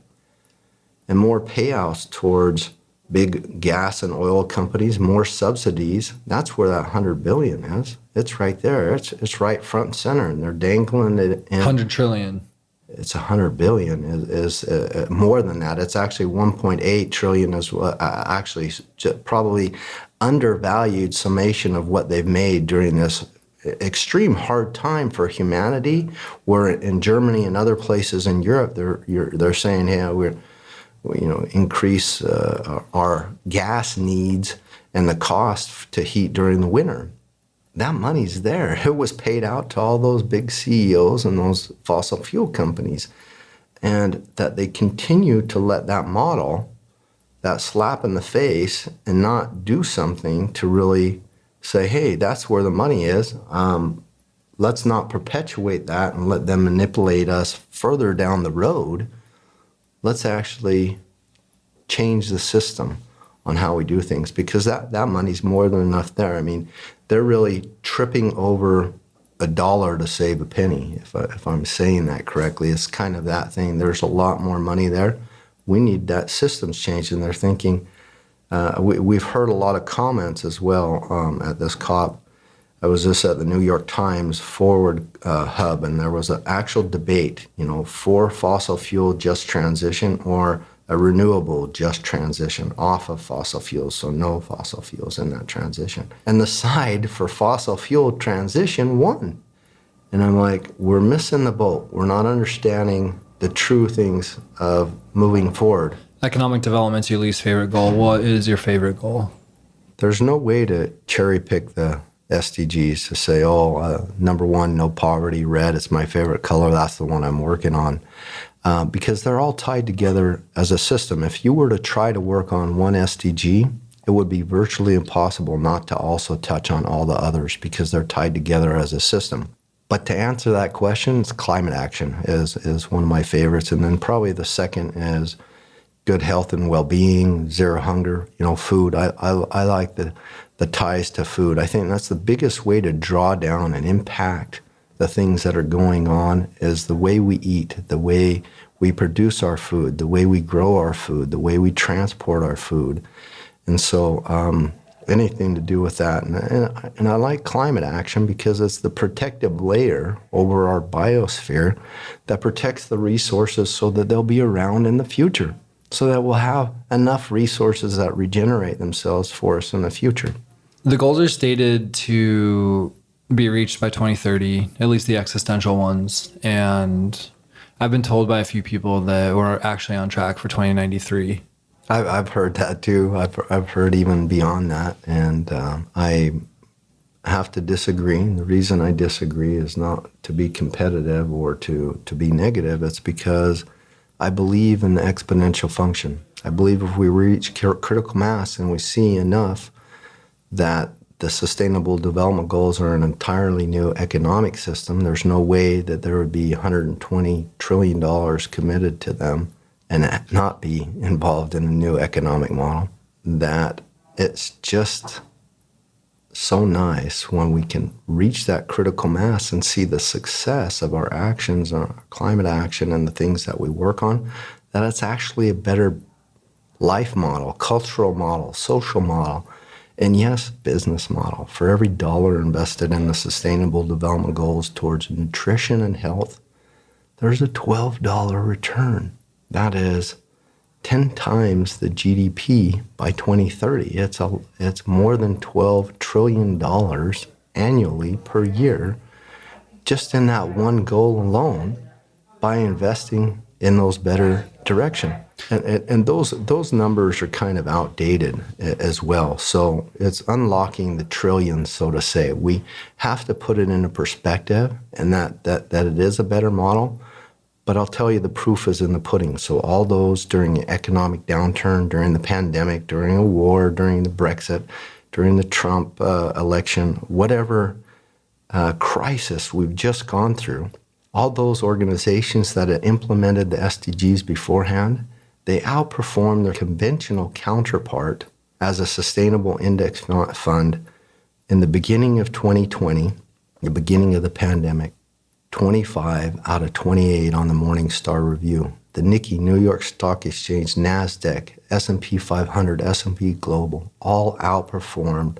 And more payouts towards big gas and oil companies, more subsidies. That's where that 100 billion is. It's right there. It's right front and center, and they're dangling it in. 100 trillion. It's 100 billion is more than that. It's actually 1.8 trillion is actually probably undervalued summation of what they've made during this extreme hard time for humanity, where in Germany and other places in Europe, they're saying, yeah, we increase our gas needs and the cost to heat during the winter. That money's there. It was paid out to all those big CEOs and those fossil fuel companies. And that they continue to let that model, that slap in the face, and not do something to really say, hey, that's where the money is. Let's not perpetuate that and let them manipulate us further down the road. Let's actually change the system on how we do things, because that money's more than enough there. I mean, they're really tripping over $1 to save a penny, if I'm saying that correctly. It's kind of that thing. There's a lot more money there. We need that system's changed, and they're thinking. We've heard a lot of comments as well at this COP. I was just at the New York Times Forward Hub, and there was an actual debate, for fossil fuel just transition or a renewable just transition off of fossil fuels, so no fossil fuels in that transition. And the side for fossil fuel transition won. And I'm like, we're missing the boat. We're not understanding the true things of moving forward. Economic development's your least favorite goal. What is your favorite goal? There's no way to cherry pick the SDGs to say, number one, no poverty, red, it's my favorite color. That's the one I'm working on. Because they're all tied together as a system. If you were to try to work on one SDG, it would be virtually impossible not to also touch on all the others because they're tied together as a system. But to answer that question, climate action is one of my favorites. And then probably the second is good health and well-being, zero hunger, food. I like the ties to food. I think that's the biggest way to draw down and impact the things that are going on is the way we eat, the way we produce our food, the way we grow our food, the way we transport our food. And so anything to do with that. And I like climate action because it's the protective layer over our biosphere that protects the resources so that they'll be around in the future, so that we'll have enough resources that regenerate themselves for us in the future. The goals are stated to be reached by 2030, at least the existential ones. And I've been told by a few people that we're actually on track for 2093. I've heard that too. I've heard even beyond that. And have to disagree. And the reason I disagree is not to be competitive or to be negative. It's because I believe in the exponential function. I believe if we reach critical mass and we see enough that the Sustainable Development Goals are an entirely new economic system, there's no way that there would be $120 trillion committed to them and not be involved in a new economic model, that it's just so nice when we can reach that critical mass and see the success of our actions, our climate action, and the things that we work on, that it's actually a better life model, cultural model, social model, and yes, business model. For every dollar invested in the Sustainable Development Goals towards nutrition and health, there's a $12 return. That is 10 times the GDP by 2030. It's more than $12 trillion annually per year just in that one goal alone by investing in those better direction. And those numbers are kind of outdated as well. So it's unlocking the trillions, so to say. We have to put it into perspective, and that it is a better model. But I'll tell you, the proof is in the pudding. So all those during the economic downturn, during the pandemic, during a war, during the Brexit, during the Trump election, whatever crisis we've just gone through, all those organizations that had implemented the SDGs beforehand, they outperformed their conventional counterpart as a sustainable index fund in the beginning of 2020, the beginning of the pandemic. 25 out of 28 on the Morningstar Review. The Nikkei, New York Stock Exchange, NASDAQ, S&P 500, S&P Global, all outperformed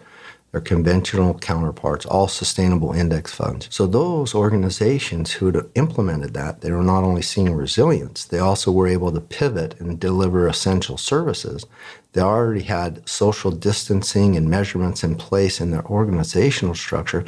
their conventional counterparts, all sustainable index funds. So those organizations who had implemented that, they were not only seeing resilience, they also were able to pivot and deliver essential services. They already had social distancing and measurements in place in their organizational structure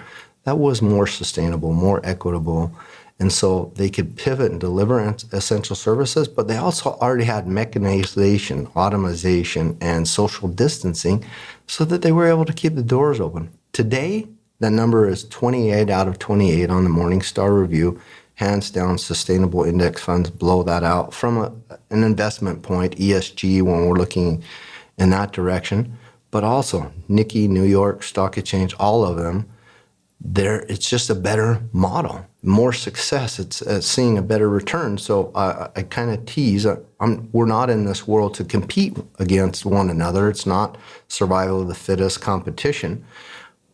that was more sustainable, more equitable. And so they could pivot and deliver essential services, but they also already had mechanization, automation, and social distancing so that they were able to keep the doors open. Today, that number is 28 out of 28 on the Morningstar Review. Hands down, sustainable index funds blow that out from an investment point, ESG, when we're looking in that direction. But also, Nikkei, New York Stock Exchange, all of them, it's just a better model, more success. It's seeing a better return. So I kind of tease, we're not in this world to compete against one another. It's not survival of the fittest competition.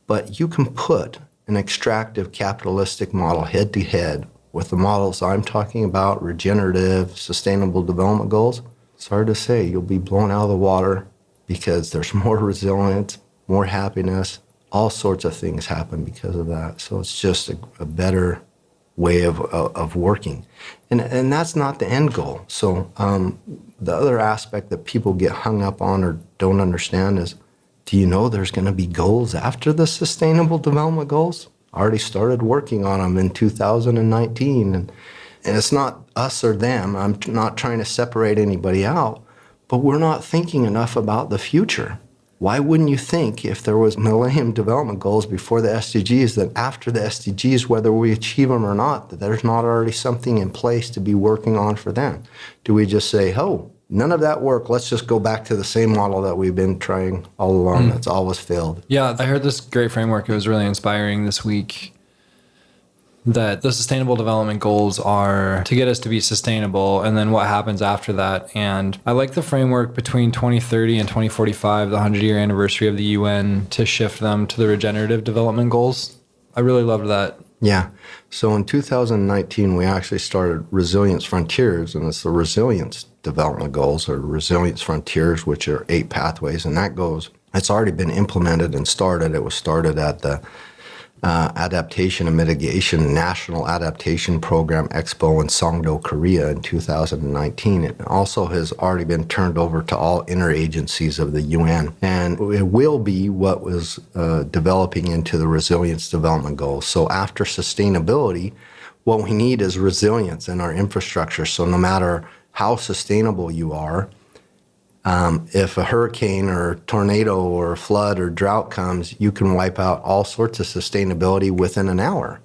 But you can put an extractive capitalistic model head to head with the models I'm talking about, regenerative, sustainable development goals. It's hard to say. You'll be blown out of the water because there's more resilience, more happiness. All sorts of things happen because of that. So it's just a better way of working. And that's not the end goal. So the other aspect that people get hung up on or don't understand is, do you know there's going to be goals after the Sustainable Development Goals? I already started working on them in 2019. And it's not us or them. I'm not trying to separate anybody out, but we're not thinking enough about the future. Why wouldn't you think if there was Millennium Development Goals before the SDGs, that after the SDGs, whether we achieve them or not, that there's not already something in place to be working on for them? Do we just say, oh, none of that worked, let's just go back to the same model that we've been trying all along that's always failed? Yeah, I heard this great framework. It was really inspiring this week, that the Sustainable Development Goals are to get us to be sustainable, and then what happens after that. And I like the framework between 2030 and 2045, the 100-year anniversary of the UN, to shift them to the regenerative development goals. I really loved that. Yeah. So in 2019, we actually started Resilience Frontiers, and it's the Resilience Development Goals, or Resilience Frontiers, which are 8 pathways, and it's already been implemented and started. It was started at the Adaptation and Mitigation National Adaptation Program Expo in Songdo, Korea in 2019. It also has already been turned over to all interagencies of the UN. And it will be what was developing into the Resilience Development Goals. So after sustainability, what we need is resilience in our infrastructure. So no matter how sustainable you are, If a hurricane or tornado or flood or drought comes, you can wipe out all sorts of sustainability within an hour.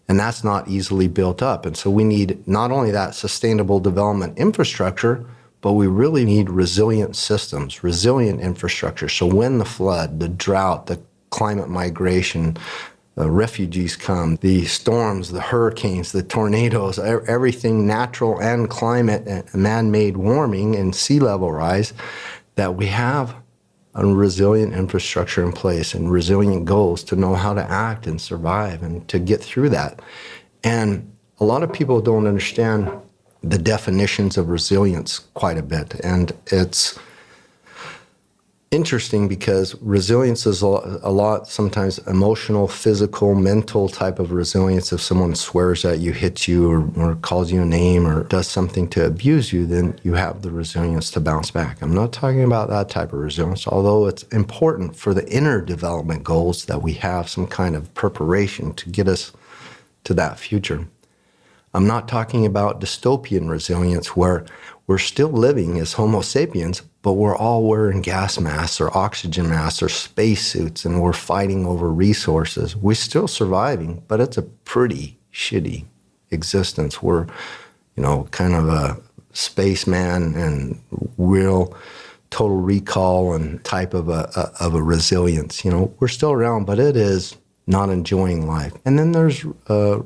And that's not easily built up. And so we need not only that sustainable development infrastructure, but we really need resilient systems, resilient infrastructure. So when the flood, the drought, the climate migration, the refugees come, the storms, the hurricanes, the tornadoes, everything natural and climate and man-made warming and sea level rise, that we have a resilient infrastructure in place and resilient goals to know how to act and survive and to get through that. And a lot of people don't understand the definitions of resilience quite a bit. And it's interesting because resilience is a lot sometimes emotional, physical, mental type of resilience. If someone swears at you, hits you, or calls you a name or does something to abuse you, then you have the resilience to bounce back. I'm not talking about that type of resilience, although it's important for the inner development goals that we have some kind of preparation to get us to that future. I'm not talking about dystopian resilience where we're still living as Homo sapiens, but we're all wearing gas masks or oxygen masks or spacesuits and we're fighting over resources. We're still surviving, but it's a pretty shitty existence. We're, kind of a spaceman and real total recall and type of a resilience. We're still around, but it is not enjoying life. And then there's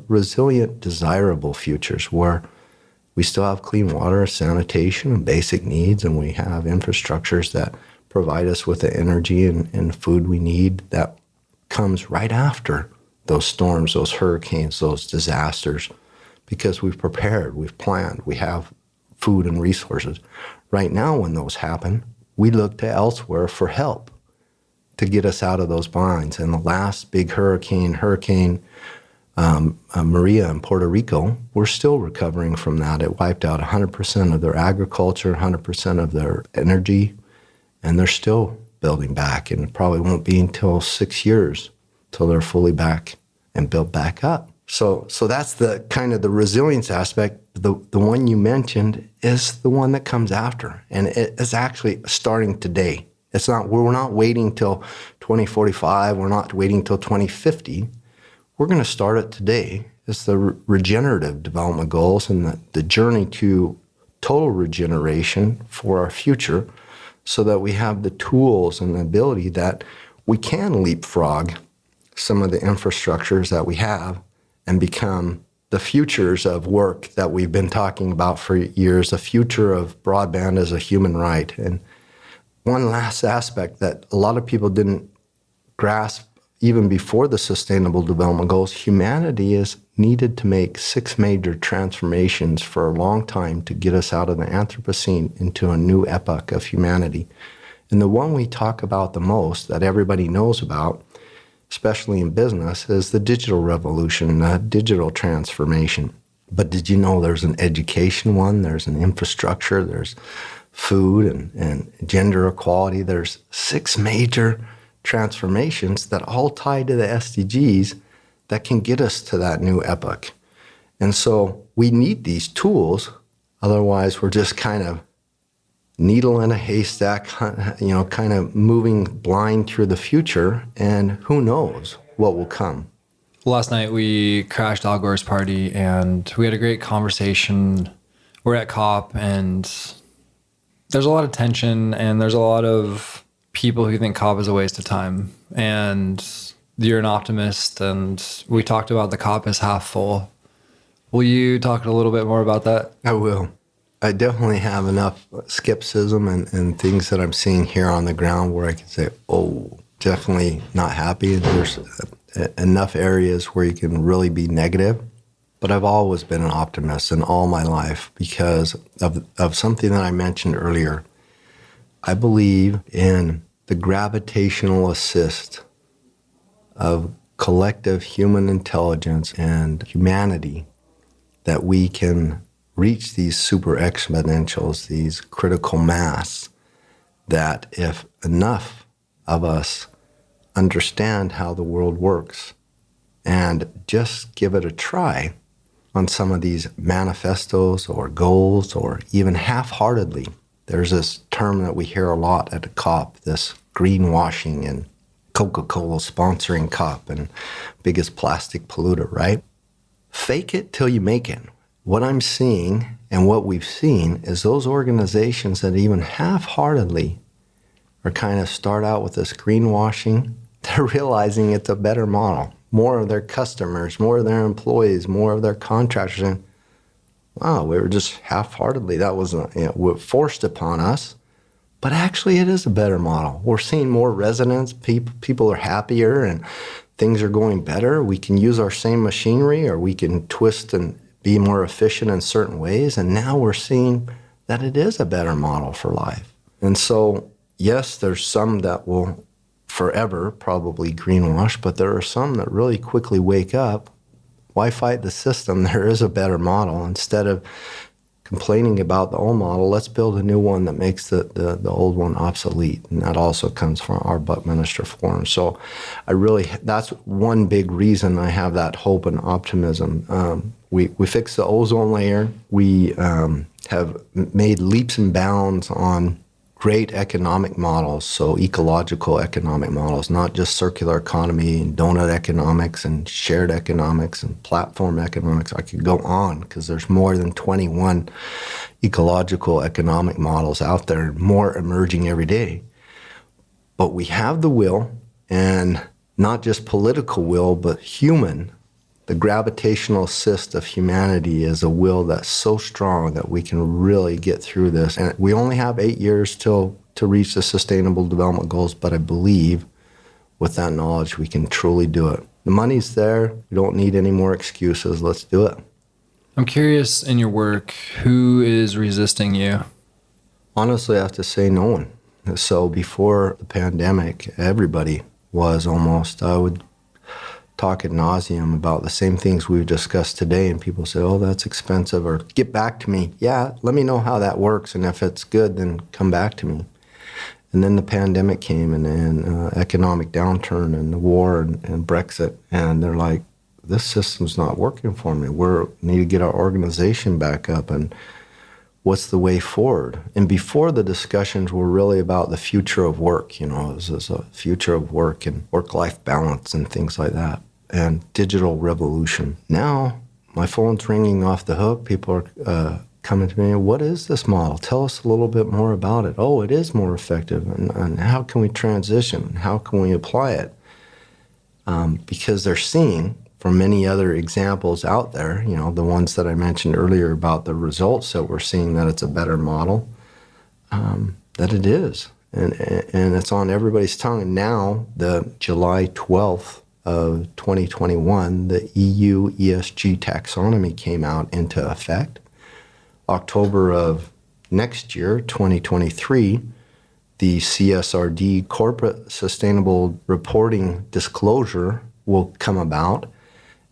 resilient, desirable futures where we still have clean water, sanitation, and basic needs, and we have infrastructures that provide us with the energy and food we need that comes right after those storms, those hurricanes, those disasters, because we've prepared, we've planned, we have food and resources. Right now, when those happen, we look to elsewhere for help to get us out of those binds. And the last big hurricane Maria in Puerto Rico, we're still recovering from that. It wiped out 100% of their agriculture, 100% of their energy, and they're still building back. And it probably won't be until 6 years till they're fully back and built back up. So that's the kind of the resilience aspect. The one you mentioned is the one that comes after, and it is actually starting today. We're not waiting till 2045. We're not waiting till 2050. We're going to start it today. It's the regenerative development goals and the journey to total regeneration for our future so that we have the tools and the ability that we can leapfrog some of the infrastructures that we have and become the futures of work that we've been talking about for years, the future of broadband as a human right. And one last aspect that a lot of people didn't grasp even before the Sustainable Development Goals, humanity is needed to make 6 major transformations for a long time to get us out of the Anthropocene into a new epoch of humanity. And the one we talk about the most, that everybody knows about, especially in business, is the digital revolution, the digital transformation. But did you know there's an education one, there's an infrastructure, there's food and gender equality. There's 6 major transformations that all tie to the SDGs that can get us to that new epoch. And so we need these tools, otherwise we're just kind of needle in a haystack, kind of moving blind through the future, and who knows what will come. Last night we crashed Al Gore's party and we had a great conversation. We're at COP and there's a lot of tension and there's a lot of people who think COP is a waste of time. And you're an optimist, and we talked about the COP as half full. Will you talk a little bit more about that? I will. I definitely have enough skepticism and things that I'm seeing here on the ground where I can say, definitely not happy. And there's enough areas where you can really be negative. But I've always been an optimist in all my life because of something that I mentioned earlier. I believe in the gravitational assist of collective human intelligence and humanity, that we can reach these super exponentials, these critical mass, that if enough of us understand how the world works and just give it a try on some of these manifestos or goals, or even half-heartedly, There's this term that we hear a lot at the COP, this greenwashing, and Coca-Cola sponsoring COP and biggest plastic polluter, right? Fake it till you make it. What I'm seeing and what we've seen is those organizations that even half-heartedly are kind of start out with this greenwashing, they're realizing it's a better model. More of their customers, more of their employees, more of their contractors. And wow, we were just half-heartedly, that was forced upon us. But actually, it is a better model. We're seeing more resonance. People are happier and things are going better. We can use our same machinery, or we can twist and be more efficient in certain ways. And now we're seeing that it is a better model for life. And so, yes, there's some that will forever probably greenwash, but there are some that really quickly wake up. Why fight the system? There is a better model. Instead of complaining about the old model, let's build a new one that makes the old one obsolete. And that also comes from our Buckminster Forum. So that's one big reason I have that hope and optimism. We fixed the ozone layer. We have made leaps and bounds on great economic models, so ecological economic models, not just circular economy and donut economics and shared economics and platform economics. I could go on because there's more than 21 ecological economic models out there, more emerging every day. But we have the will, and not just political will, but human. The gravitational assist of humanity is a will that's so strong that we can really get through this. And we only have 8 years to reach the Sustainable Development Goals, but I believe with that knowledge we can truly do it. The money's there. We don't need any more excuses. Let's do it. I'm curious, in your work, who is resisting you? Honestly, I have to say no one. So before the pandemic, everybody was almost, I would talk ad nauseum about the same things we've discussed today, and people say, oh, that's expensive, or get back to me. Yeah, let me know how that works, and if it's good, then come back to me. And then the pandemic came, and economic downturn, and the war, and Brexit, and they're like, this system's not working for me. We need to get our organization back up, and what's the way forward? And before, the discussions were really about the future of work. This is a future of work and work-life balance and things like that, and digital revolution. Now, my phone's ringing off the hook. People are coming to me, what is this model? Tell us a little bit more about it. Oh, it is more effective. And how can we transition? How can we apply it? Because they're seeing from many other examples out there, the ones that I mentioned earlier about the results that we're seeing, that it's a better model, that it is. And it's on everybody's tongue. And now, the July 12th of 2021, the EU ESG taxonomy came out into effect. October of next year, 2023, the CSRD, Corporate Sustainable Reporting Disclosure, will come about.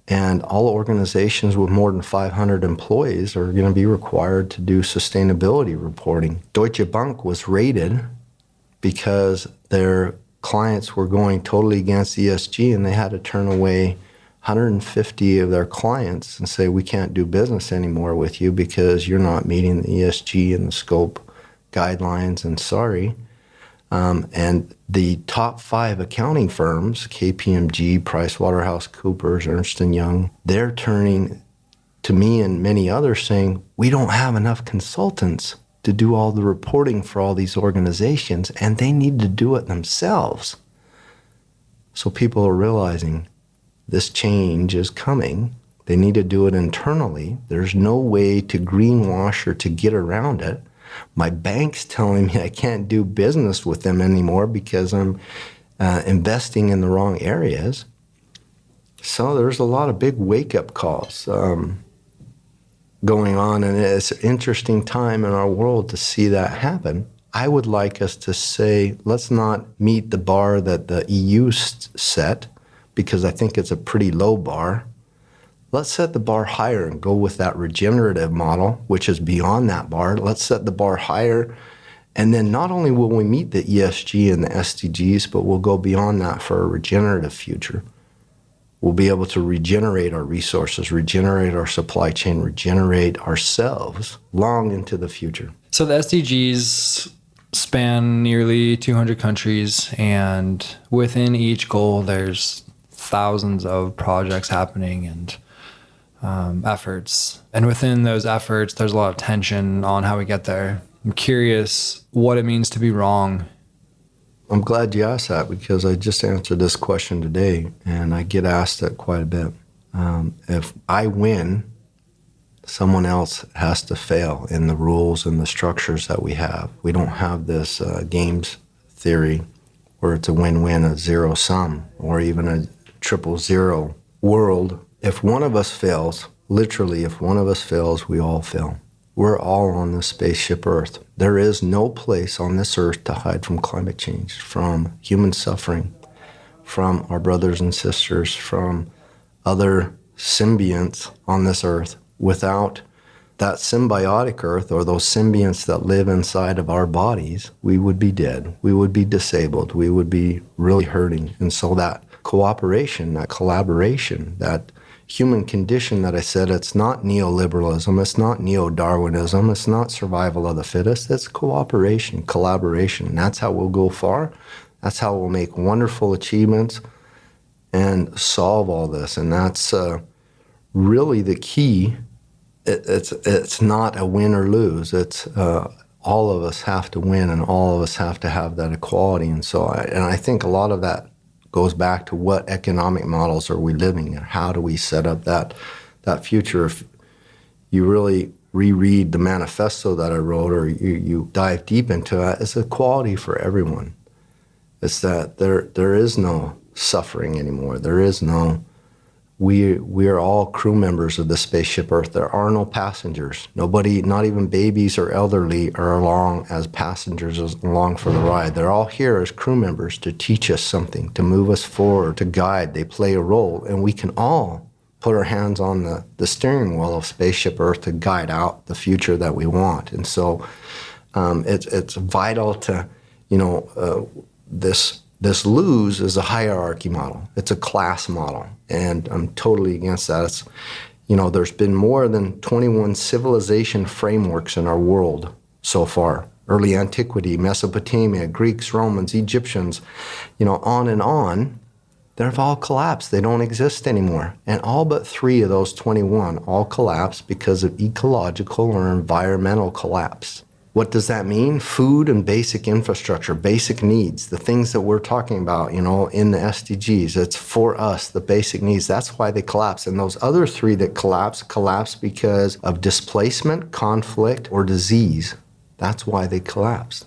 And all organizations with more than 500 employees are going to be required to do sustainability reporting. Deutsche Bank was raided because their clients were going totally against ESG, and they had to turn away 150 of their clients and say, we can't do business anymore with you because you're not meeting the ESG and the scope guidelines, and sorry. And the top 5 accounting firms, KPMG, PricewaterhouseCoopers, Ernst & Young, they're turning to me and many others saying, we don't have enough consultants to do all the reporting for all these organizations, and they need to do it themselves. So people are realizing this change is coming. They need to do it internally. There's no way to greenwash or to get around it. My bank's telling me I can't do business with them anymore because I'm investing in the wrong areas. So there's a lot of big wake-up calls going on, and it's an interesting time in our world to see that happen. I would like us to say, let's not meet the bar that the EU set, because I think it's a pretty low bar. Let's set the bar higher and go with that regenerative model, which is beyond that bar. Let's set the bar higher. And then not only will we meet the ESG and the SDGs, but we'll go beyond that for a regenerative future. We'll be able to regenerate our resources, regenerate our supply chain, regenerate ourselves long into the future. So the SDGs span nearly 200 countries, and within each goal, there's thousands of projects happening and efforts. And within those efforts, there's a lot of tension on how we get there. I'm curious what it means to be wrong. I'm glad you asked that, because I just answered this question today, and I get asked that quite a bit. If I win, someone else has to fail in the rules and the structures that we have. We don't have this games theory where it's a win-win, a zero sum, or even a 0-0 world. If one of us fails, literally, if one of us fails, we all fail. We're all on this spaceship Earth. There is no place on this Earth to hide from climate change, from human suffering, from our brothers and sisters, from other symbionts on this Earth. Without that symbiotic Earth, or those symbionts that live inside of our bodies, we would be dead. We would be disabled. We would be really hurting. And so that cooperation, that collaboration, that human condition that I said, it's not neoliberalism, it's not neo-Darwinism, it's not survival of the fittest, it's cooperation, collaboration. And that's how we'll go far. That's how we'll make wonderful achievements and solve all this. And that's really the key. It's not a win or lose. It's all of us have to win, and all of us have to have that equality. And so I think a lot of that goes back to what economic models are we living in? How do we set up that future? If you really reread the manifesto that I wrote, or you dive deep into it, it's equality for everyone. It's that there is no suffering anymore. There is no, we are all crew members of the spaceship Earth. There are no passengers. Nobody, not even babies or elderly, are along as passengers along for the ride. They're all here as crew members to teach us something, to move us forward, to guide. They play a role, and we can all put our hands on the steering wheel of spaceship Earth to guide out the future that we want. And so it's vital to, this lose is a hierarchy model. It's a class model, and I'm totally against that. It's, there's been more than 21 civilization frameworks in our world so far. Early antiquity, Mesopotamia, Greeks, Romans, Egyptians, on and on. They've all collapsed. They don't exist anymore. And all but 3 of those 21 all collapsed because of ecological or environmental collapse. What does that mean? Food and basic infrastructure, basic needs, the things that we're talking about, in the SDGs. It's for us, the basic needs. That's why they collapse. And those other 3 that collapse because of displacement, conflict, or disease. That's why they collapsed.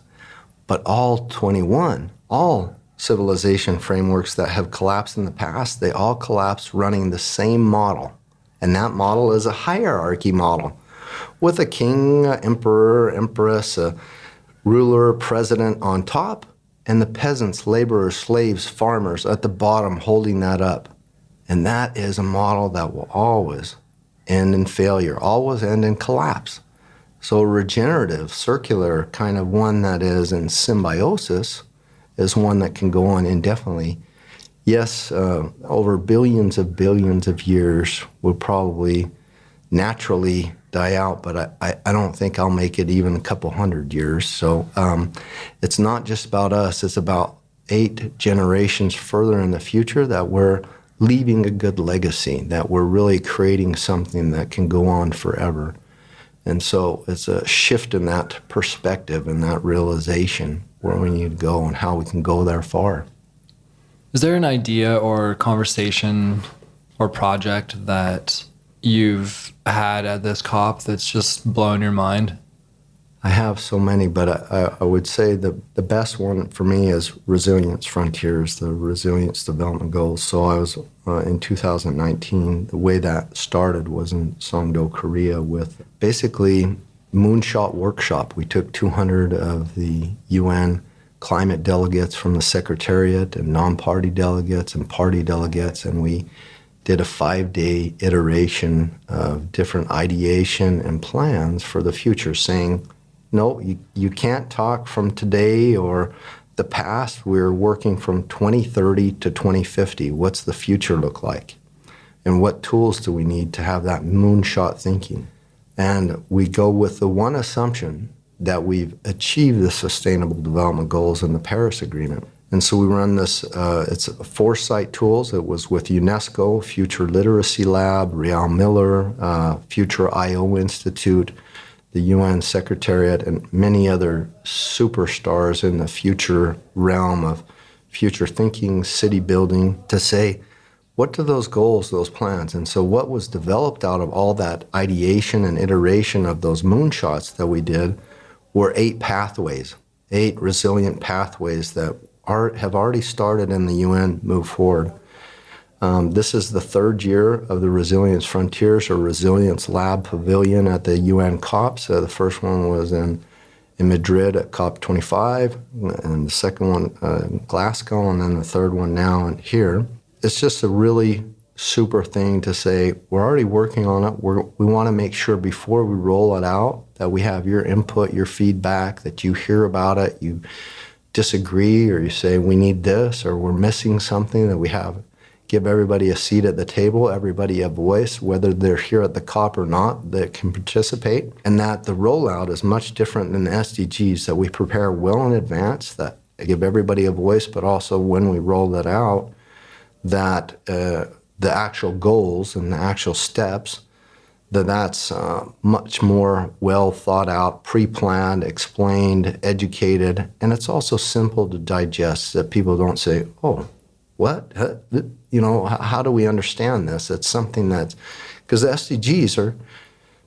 But all 21, all civilization frameworks that have collapsed in the past, they all collapse running the same model. And that model is a hierarchy model, with a king, emperor, empress, a ruler, president on top, and the peasants, laborers, slaves, farmers at the bottom holding that up. And that is a model that will always end in failure, always end in collapse. So a regenerative, circular kind of one that is in symbiosis is one that can go on indefinitely. Yes, over billions of years will probably naturally die out, but I don't think I'll make it even a couple hundred years. So it's not just about us, it's about 8 generations further in the future that we're leaving a good legacy, that we're really creating something that can go on forever. And so it's a shift in that perspective and that realization where we need to go and how we can go there far. Is there an idea or conversation or project that you've had at this COP that's just blown your mind? I have so many, but I would say the best one for me is Resilience Frontiers, the Resilience Development Goals. So I was in 2019, the way that started was in Songdo, Korea, with basically moonshot workshop. We took 200 of the UN climate delegates from the Secretariat and non-party delegates and party delegates, and we did a 5-day iteration of different ideation and plans for the future, saying, no, you can't talk from today or the past. We're working from 2030 to 2050. What's the future look like? And what tools do we need to have that moonshot thinking? And we go with the one assumption that we've achieved the Sustainable Development Goals in the Paris Agreement. And so we run this, it's foresight tools. It was with UNESCO, Future Literacy Lab, Real Miller, Future IO Institute, the UN Secretariat, and many other superstars in the future realm of future thinking, city building, to say, what do those goals, those plans? And so what was developed out of all that ideation and iteration of those moonshots that we did were 8 pathways, 8 resilient pathways that have already started in the UN move forward. This is the 3rd year of the Resilience Frontiers or Resilience Lab Pavilion at the UN COPs. The first one was in Madrid at COP25, and the second one in Glasgow, and then the third one now and here. It's just a really super thing to say, we're already working on it. We want to make sure before we roll it out that we have your input, your feedback, that you hear about it, you disagree, or you say we need this, or we're missing something, that we have. Give everybody a seat at the table, everybody a voice, whether they're here at the COP or not, that can participate, and that the rollout is much different than the SDGs, that we prepare well in advance, that give everybody a voice, but also when we roll that out, that the actual goals and the actual steps, that's much more well thought out, pre-planned, explained, educated, and it's also simple to digest, that people don't say, oh, what? How do we understand this? It's something that's, because the SDGs are,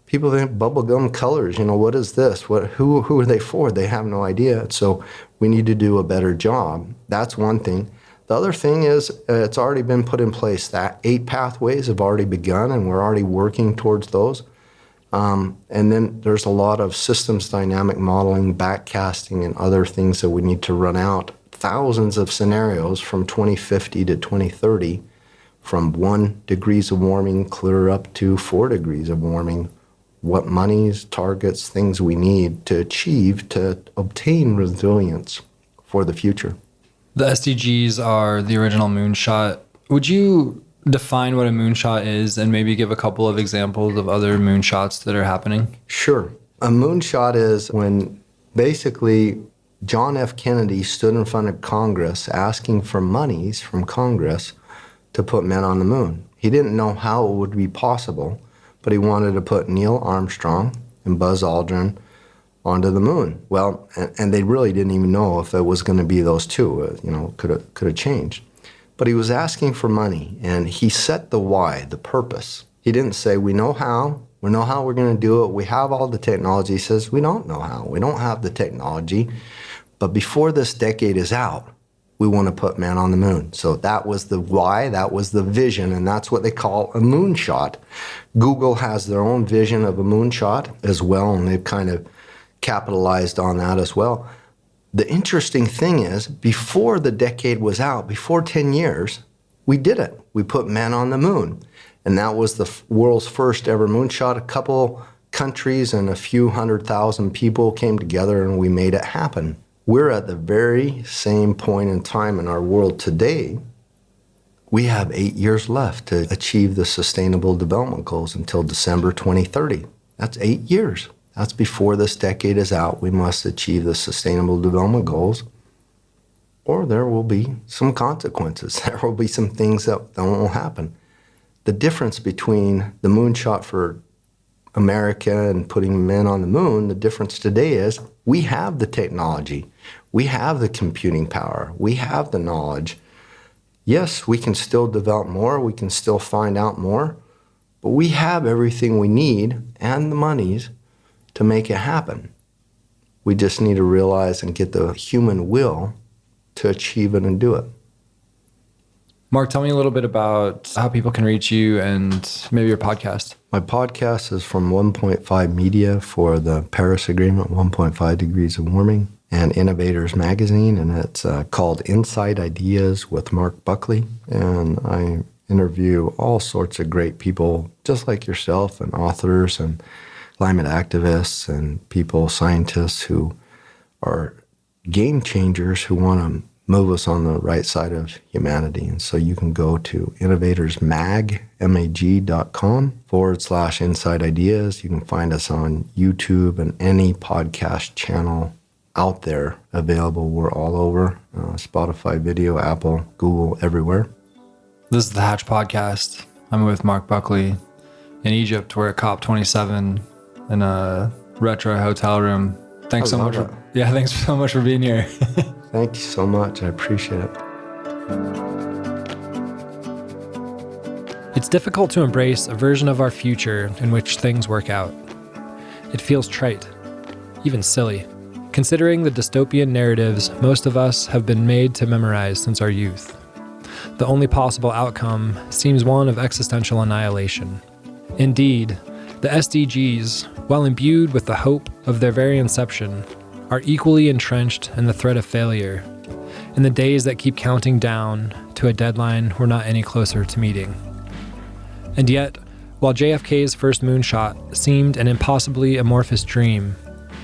people think bubblegum colors, what is this? Who are they for? They have no idea. So we need to do a better job. That's one thing. The other thing is it's already been put in place. That 8 pathways have already begun, and we're already working towards those. And then there's a lot of systems dynamic modeling, backcasting, and other things that we need to run out. Thousands of scenarios from 2050 to 2030, from 1 degrees of warming clear up to 4 degrees of warming. What monies, targets, things we need to achieve to obtain resilience for the future. The SDGs are the original moonshot. Would you define what a moonshot is and maybe give a couple of examples of other moonshots that are happening? Sure. A moonshot is when basically John F. Kennedy stood in front of Congress asking for monies from Congress to put men on the moon. He didn't know how it would be possible, but he wanted to put Neil Armstrong and Buzz Aldrin onto the moon. Well, and they really didn't even know if it was going to be those two. Could have changed. But he was asking for money, and he set the why, the purpose. He didn't say, we know how we're going to do it, we have all the technology. He says, we don't know how, we don't have the technology, but before this decade is out, we want to put man on the moon. So that was the why, that was the vision, and that's what they call a moonshot. Google has their own vision of a moonshot as well, and they've kind of capitalized on that as well. The interesting thing is, before the decade was out, before 10 years, we did it. We put men on the moon. And that was the world's first ever moonshot. A couple countries and a few 100,000 people came together and we made it happen. We're at the very same point in time in our world today. We have 8 years left to achieve the Sustainable Development Goals until December 2030. That's 8 years. That's before this decade is out. We must achieve the Sustainable Development Goals, or there will be some consequences. There will be some things that won't happen. The difference between the moonshot for America and putting men on the moon, the difference today is we have the technology. We have the computing power. We have the knowledge. Yes, we can still develop more. We can still find out more. But we have everything we need and the monies to make it happen. We just need to realize and get the human will to achieve it and do it. Marc, tell me a little bit about how people can reach you and maybe your podcast. My podcast is from 1.5 Media for the Paris Agreement, 1.5 Degrees of Warming, and Innovators Magazine, and it's called Inside Ideas with Marc Buckley. And I interview all sorts of great people, just like yourself, and authors and climate activists and people, scientists who are game changers who want to move us on the right side of humanity. And so you can go to innovatorsmag.com/inside ideas. You can find us on YouTube and any podcast channel out there available. We're all over, Spotify, video, Apple, Google, everywhere. This is the Hatch Podcast. I'm with Marc Buckley in Egypt. We're at COP27 in a retro hotel room. Thanks so much. Thanks so much for being here. Thank you so much. I appreciate it. It's difficult to embrace a version of our future in which things work out. It feels trite, even silly, considering the dystopian narratives most of us have been made to memorize since our youth. The only possible outcome seems one of existential annihilation. Indeed, the SDGs, while imbued with the hope of their very inception, are equally entrenched in the threat of failure, in the days that keep counting down to a deadline we're not any closer to meeting. And yet, while JFK's first moonshot seemed an impossibly amorphous dream,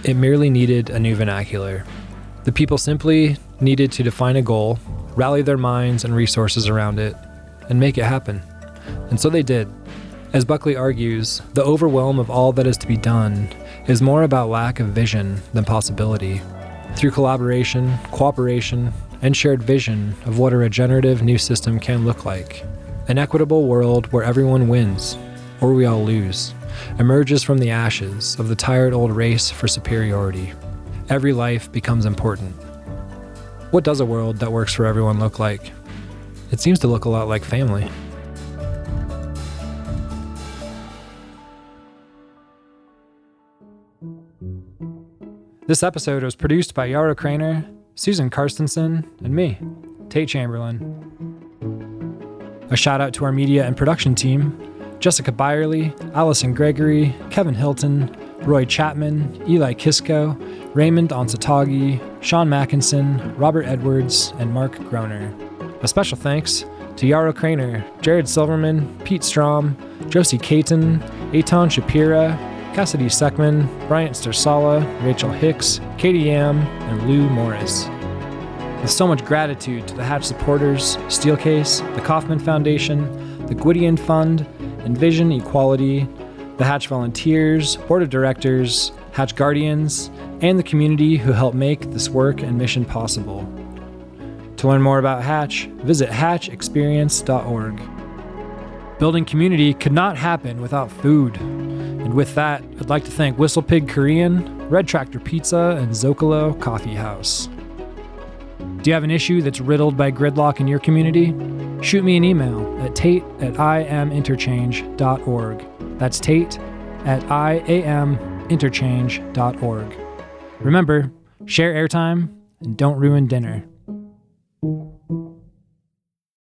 it merely needed a new vernacular. The people simply needed to define a goal, rally their minds and resources around it, and make it happen. And so they did. As Buckley argues, the overwhelm of all that is to be done is more about lack of vision than possibility. Through collaboration, cooperation, and shared vision of what a regenerative new system can look like, an equitable world where everyone wins, or we all lose, emerges from the ashes of the tired old race for superiority. Every life becomes important. What does a world that works for everyone look like? It seems to look a lot like family. This episode was produced by Yara Craner, Susan Karstensen, and me, Tate Chamberlin. A shout out to our media and production team, Jessica Byerly, Allison Gregory, Kevin Hilton, Roy Chapman, Eli Kisko, Raymond Onsatagi, Sean Mackinson, Robert Edwards, and Mark Groner. A special thanks to Yara Craner, Jared Silverman, Pete Strom, Josie Caton, Eitan Shapira, Cassidy Seckman, Bryant Stersala, Rachel Hicks, Katie Yam, and Lou Morris. With so much gratitude to the Hatch supporters, Steelcase, the Kauffman Foundation, the Gwydion Fund, Envision Equality, the Hatch volunteers, board of directors, Hatch guardians, and the community who help make this work and mission possible. To learn more about Hatch, visit hatchexperience.org. Building community could not happen without food. And with that, I'd like to thank Whistle Pig Korean, Red Tractor Pizza, and Zocalo Coffee House. Do you have an issue that's riddled by gridlock in your community? Shoot me an email at tate@iaminterchange.org. That's tate@iaminterchange.org. Remember, share airtime and don't ruin dinner.